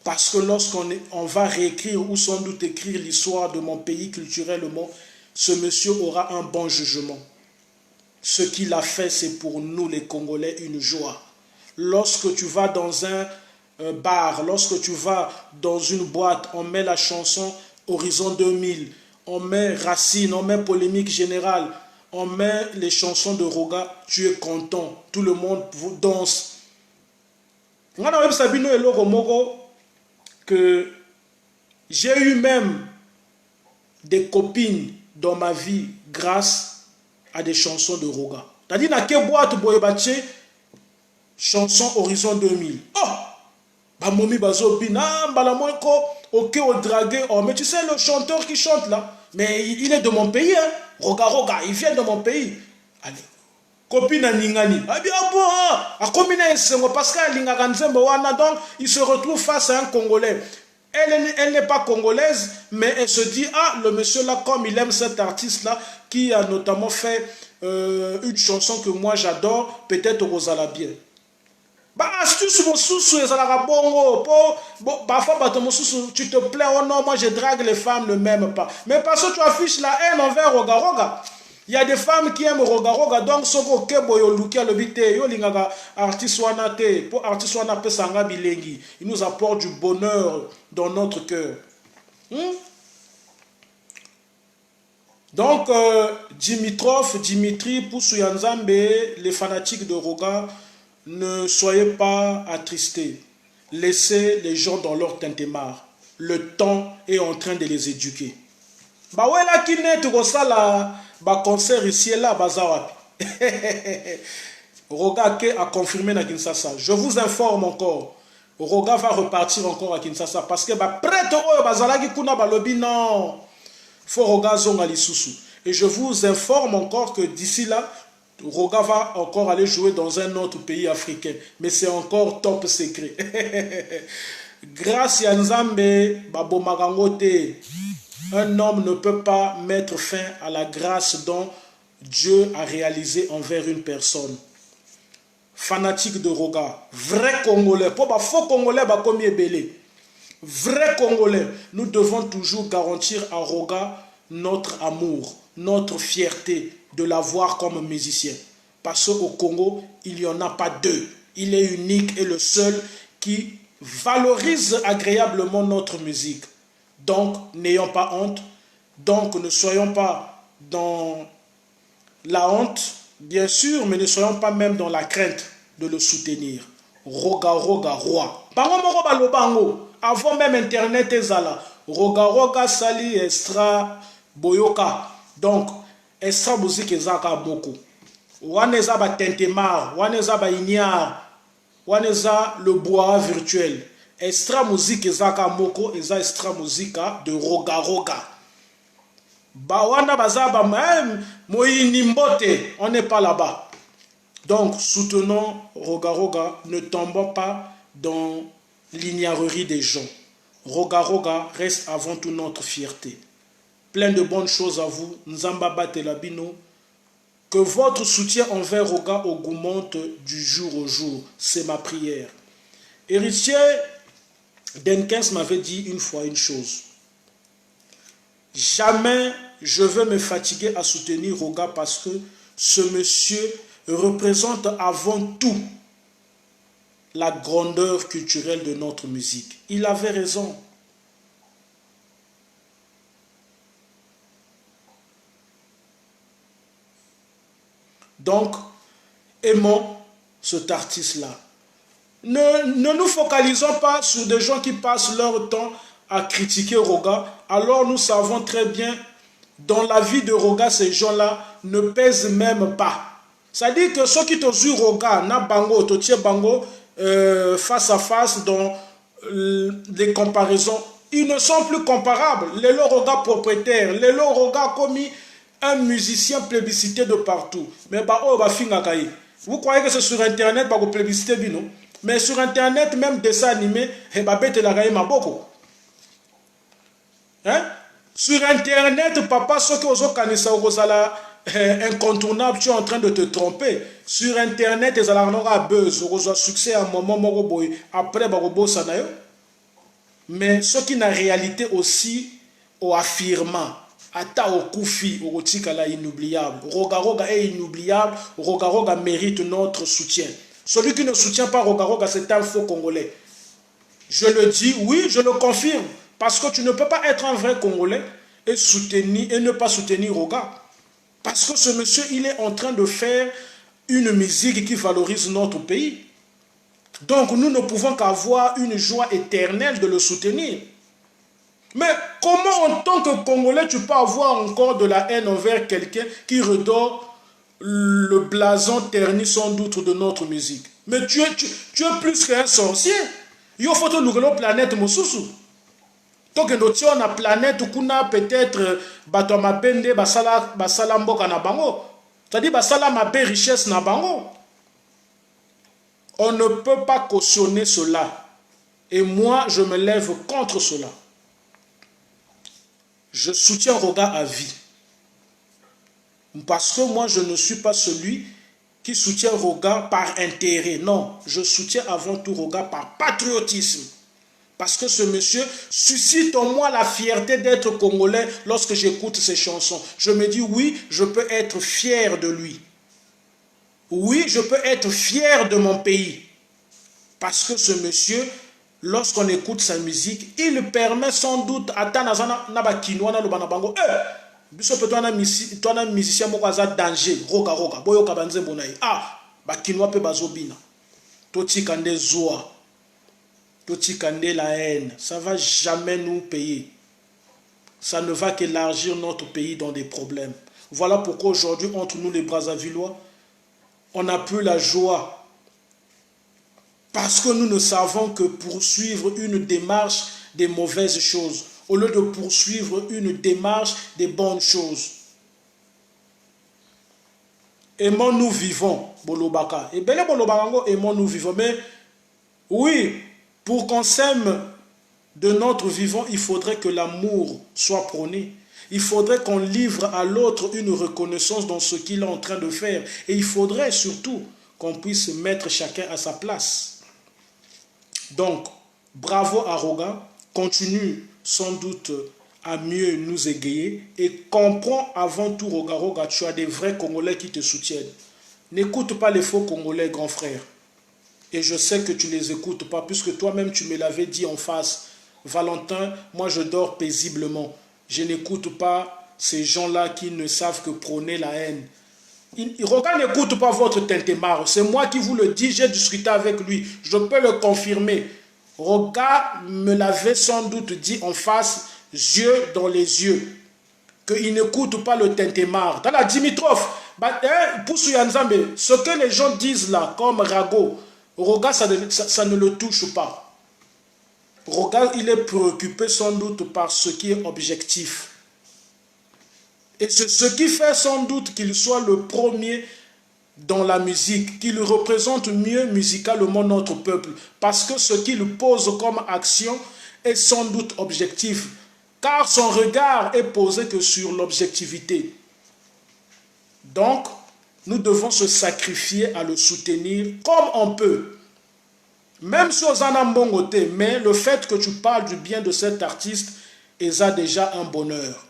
Parce que lorsqu'on va réécrire ou sans doute écrire l'histoire de mon pays culturellement, ce monsieur aura un bon jugement. Ce qu'il a fait, c'est pour nous les Congolais une joie. Lorsque tu vas dans un bar, lorsque tu vas dans une boîte, on met la chanson Horizon 2000, on met Racine, on met Polémique Générale, on met les chansons de Roga, tu es content, tout le monde danse. Que j'ai eu même des copines dans ma vie grâce à des chansons de Roga. C'est-à-dire, dans quelle boîte boyebache, chanson Horizon 2000. Oh! Bah, momi bazo bina, balamoiko, ok, au dragué. Oh, mais tu sais, le chanteur qui chante là, mais il est de mon pays, hein. Roga, Roga, il vient de mon pays. Allez. Copine à Ningani. Ah bien, bon, à combien parce qu'à Lingaganzembo, donc il se retrouve face à un Congolais. Elle n'est pas congolaise, mais elle se dit, ah, le monsieur là, comme il aime cet artiste-là, qui a notamment fait une chanson que moi j'adore, peut-être Rosala bien. Bah, astuce, mon sous-sous, et ça la bongo. Parfois, tu te plains, oh non, moi je drague les femmes, ne m'aiment pas. Mais parce que tu affiches la haine envers Roga Roga. Il y a des femmes qui aiment Roga Roga, donc soko kebo yo lukia le bite, yo lingaga artiste wana te, pour artiste wana pe sanga bilengi. Il nous apporte du bonheur dans notre cœur. Donc, Dimitri, Poussoyanzambe, les fanatiques de Roga, ne soyez pas attristés. Laissez les gens dans leur tintemar. Le temps est en train de les éduquer. Bah ouais là qui n'est tout ça là, bah concert ici et là, bazawa. Roga a confirmé na Kinshasa. Je vous informe encore. Roga va repartir encore à Kinshasa parce que bah prêtre oyo bazala ki kuna balobi non. Faut Roga zonga lisusu. Et je vous informe encore que d'ici là, Roga va encore aller jouer dans un autre pays africain. Mais c'est encore top secret. Grâce à Nzambe, Babo Magangote, un homme ne peut pas mettre fin à la grâce dont Dieu a réalisé envers une personne. Fanatique de Roga, vrai Congolais, pour faux Congolais, comme belé. Vrai Congolais, nous devons toujours garantir à Roga notre amour, notre fierté de l'avoir comme musicien. Parce qu'au Congo, il n'y en a pas deux. Il est unique et le seul qui valorise agréablement notre musique. Donc, n'ayons pas honte. Donc, ne soyons pas dans la honte, bien sûr, mais ne soyons pas même dans la crainte de le soutenir. Roga, Roga, roi. Avant même Internet et Zala. Roga, Roga, Sali, Estra, Boyoka. Donc, Estra musique ezaka beaucoup. Waneza ba tentemar, waneza ba ignare, waneza le bois virtuel. Extra musique ezaka moko, eza extra musique de Roga Roga. Bawana bazaba même moyini mbote, on n'est pas là-bas. Donc soutenons Roga Roga, ne tombons pas dans l'ignorerie des gens. Roga Roga reste avant tout notre fierté. Plein de bonnes choses à vous. Nzamba Batelabino. Que votre soutien envers Roga augmente du jour au jour. C'est ma prière. Héritier Denkens m'avait dit une fois une chose. Jamais je veux me fatiguer à soutenir Roga parce que ce monsieur représente avant tout la grandeur culturelle de notre musique. Il avait raison. Donc, aimons cet artiste-là. Ne nous focalisons pas sur des gens qui passent leur temps à critiquer Roga. Alors nous savons très bien, dans la vie de Roga, ces gens-là ne pèsent même pas. C'est-à-dire que ceux qui te jouent Roga, na bango, te bango, face à face, dans les comparaisons, ils ne sont plus comparables. Les Roga propriétaires, les Roga commis un musicien plébiscité de partout. Mais vous croyez que c'est sur Internet que vous plébiscité bino? Mais sur Internet, même dessin animé, hein? Sur Internet, papa, ce que vous avez incontournable, tu es en train de te tromper. Sur Internet, ils ont buzz, vous avez succès à un moment, après, mais ce qui n'a réalité aussi, au affirmant. Ata Okufi, Orotikala inoubliable. Roga Roga est inoubliable. Roga Roga mérite notre soutien. Celui qui ne soutient pas Roga Roga, c'est un faux Congolais. Je le dis, oui, je le confirme. Parce que tu ne peux pas être un vrai Congolais et ne pas soutenir Roga. Parce que ce monsieur, il est en train de faire une musique qui valorise notre pays. Donc nous ne pouvons qu'avoir une joie éternelle de le soutenir. Mais comment en tant que Congolais tu peux avoir encore de la haine envers quelqu'un qui redore le blason terni sans doute de notre musique? Mais tu es plus qu'un sorcier. Il faut que nous la planète mosusu. Donc nous on a planète kuna peut-être bato mabende basala mboka na bango. C'est-à-dire basala mabe richesse na bango. On ne peut pas cautionner cela. Et moi, je me lève contre cela. Je soutiens Roga à vie. Parce que moi, je ne suis pas celui qui soutient Roga par intérêt. Non, je soutiens avant tout Roga par patriotisme. Parce que ce monsieur suscite en moi la fierté d'être congolais lorsque j'écoute ses chansons. Je me dis oui, je peux être fier de lui. Oui, je peux être fier de mon pays. Parce que ce monsieur, lorsqu'on écoute sa musique, il permet sans doute à Tanazana Nabakinoana Lobanabango. Biso peut un musicien mokaza danger. Roga roga. Boyo kabanze bonaï. Ah, Bakinoa pe bazobina. Toti kande zoa. Toti kande la haine. Ça ne va jamais nous payer. Ça ne va qu'élargir notre pays dans des problèmes. Voilà pourquoi aujourd'hui, entre nous les Brazzavillois, on n'a plus la joie. Parce que nous ne savons que poursuivre une démarche des mauvaises choses, au lieu de poursuivre une démarche des bonnes choses. Aimons-nous vivons, Bolobaka. Et bien, Bolobakango, aimons-nous vivons. Mais oui, pour qu'on s'aime de notre vivant, il faudrait que l'amour soit prôné. Il faudrait qu'on livre à l'autre une reconnaissance dans ce qu'il est en train de faire. Et il faudrait surtout qu'on puisse mettre chacun à sa place. Donc, bravo à Roga, continue sans doute à mieux nous égayer et comprends avant tout Roga, Roga, tu as des vrais Congolais qui te soutiennent. N'écoute pas les faux Congolais, grand frère. Et je sais que tu ne les écoutes pas, puisque toi-même tu me l'avais dit en face. Valentin, moi je dors paisiblement. Je n'écoute pas ces gens-là qui ne savent que prôner la haine. Roga n'écoute pas votre tintemar. C'est moi qui vous le dis, j'ai discuté avec lui. Je peux le confirmer. Roga me l'avait sans doute dit en face, yeux dans les yeux, qu'il n'écoute pas le tintemar. Dans la Dimitrov, ce que les gens disent là, comme Rago, Roga, ça ne le touche pas. Roga, il est préoccupé sans doute par ce qui est objectif. Et c'est ce qui fait sans doute qu'il soit le premier dans la musique, qu'il représente mieux musicalement notre peuple. Parce que ce qu'il pose comme action est sans doute objectif. Car son regard est posé que sur l'objectivité. Donc, nous devons se sacrifier à le soutenir comme on peut. Même si on a mbongoté, mais le fait que tu parles du bien de cet artiste est déjà un bonheur.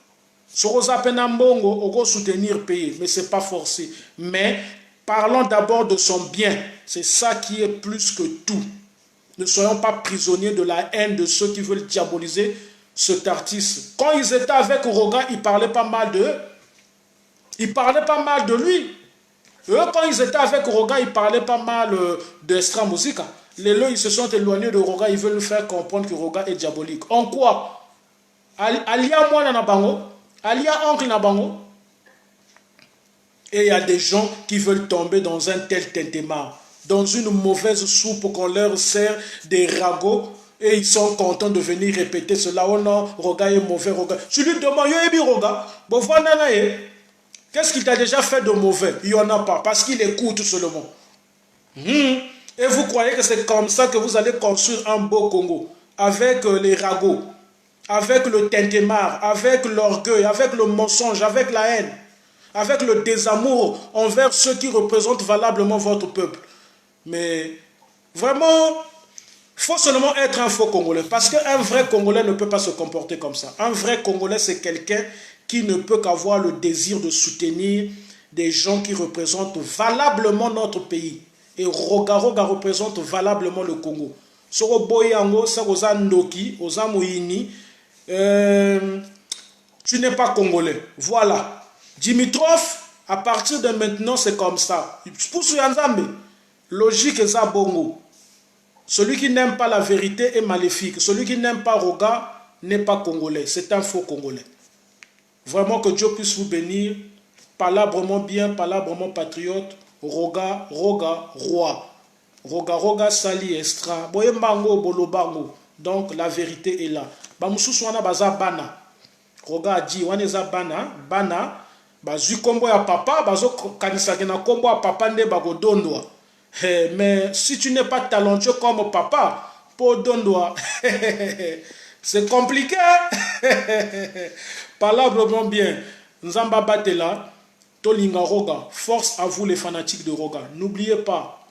Si on a mbongo, on va soutenir pays, mais ce n'est pas forcé. Mais parlons d'abord de son bien. C'est ça qui est plus que tout. Ne soyons pas prisonniers de la haine de ceux qui veulent diaboliser cet artiste. Quand ils étaient avec Roga, ils parlaient pas mal d'eux. Ils parlaient pas mal de lui. Eux, quand ils étaient avec Roga, ils parlaient pas mal d'Extra Musica. Les lois, ils se sont éloignés de Roga, ils veulent faire comprendre que Roga est diabolique. En quoi? Alia moi Nabango, Alia oncle Nabango. Et il y a des gens qui veulent tomber dans un tel tintemar, dans une mauvaise soupe qu'on leur sert des ragots, et ils sont contents de venir répéter cela. Oh non, Roga est mauvais, Roga. Tu lui demandes, Yoébi Roga, bon voilà, qu'est-ce qu'il t'a déjà fait de mauvais? Il n'y en a pas, parce qu'il écoute seulement. Et vous croyez que c'est comme ça que vous allez construire un beau Congo, avec les ragots, avec le tintemar, avec l'orgueil, avec le mensonge, avec la haine, avec le désamour envers ceux qui représentent valablement votre peuple. Mais vraiment, il faut seulement être un faux Congolais, parce qu'un vrai Congolais ne peut pas se comporter comme ça. Un vrai Congolais, c'est quelqu'un qui ne peut qu'avoir le désir de soutenir des gens qui représentent valablement notre pays. Et Roga Roga représente valablement le Congo. Soro Boyango, Saroza Ndoki, Oza Moïni, tu n'es pas Congolais. Voilà. Dimitrov, à partir de maintenant, c'est comme ça. Pour Yanzambe, logique et ça bongo. Celui qui n'aime pas la vérité est maléfique. Celui qui n'aime pas Roga n'est pas congolais, c'est un faux congolais. Vraiment que Dieu puisse vous bénir, palabrement bien, palabrement patriote, roga, roga, roi. Roga, roga, sali, estra, boye mbango, bolobango. Donc la vérité est là. Bamususu wana baza bana. Roga a dit, wana eza bana, bana, bazui kombo ya papa, bazo kanisaki na kombo ya papa nde bako dondwa. Mais si tu n'es pas talentueux comme papa, pour dondwa, c'est compliqué. Palabrement bien. Nzamba Batela, Tolinga Roga, force à vous les fanatiques de Roga. N'oubliez pas,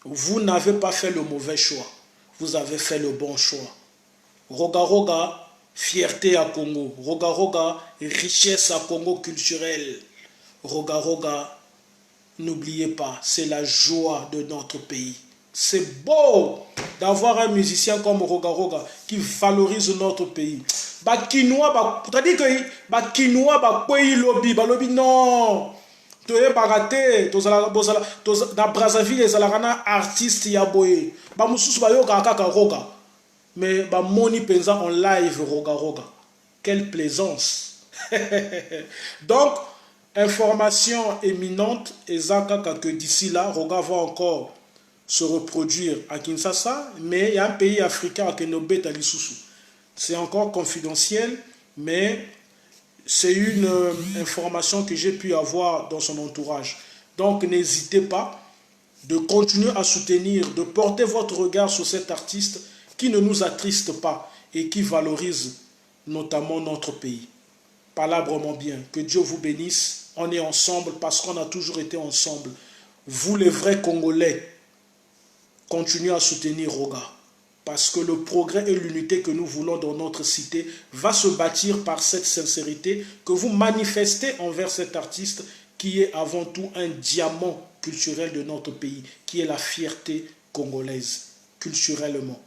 vous n'avez pas fait le mauvais choix. Vous avez fait le bon choix. Roga Roga, fierté à Congo. Roga Roga, richesse à Congo culturelle. Roga Roga, n'oubliez pas, c'est la joie de notre pays. C'est beau d'avoir un musicien comme Roga Roga qui valorise notre pays. Bakinois, c'est-à-dire que Bakinois, Bakoué lobby, lobby non. Tu es baraté, dans Brazzaville, les artistes yaboye. Bamususu bayoka kaka Roga. Mais Moni Penza en live Roga Roga. Quelle plaisance. Donc, information éminente, et Zaka que d'ici là, Roga va encore se reproduire à Kinshasa, mais il y a un pays africain à Kenobet à Lissousou. C'est encore confidentiel, mais c'est une information que j'ai pu avoir dans son entourage. Donc n'hésitez pas de continuer à soutenir, de porter votre regard sur cet artiste qui ne nous attriste pas et qui valorise notamment notre pays. Palabrement bien, que Dieu vous bénisse. On est ensemble parce qu'on a toujours été ensemble. Vous les vrais Congolais, continuez à soutenir Roga. Parce que le progrès et l'unité que nous voulons dans notre cité va se bâtir par cette sincérité que vous manifestez envers cet artiste qui est avant tout un diamant culturel de notre pays, qui est la fierté congolaise, culturellement.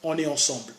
On est ensemble.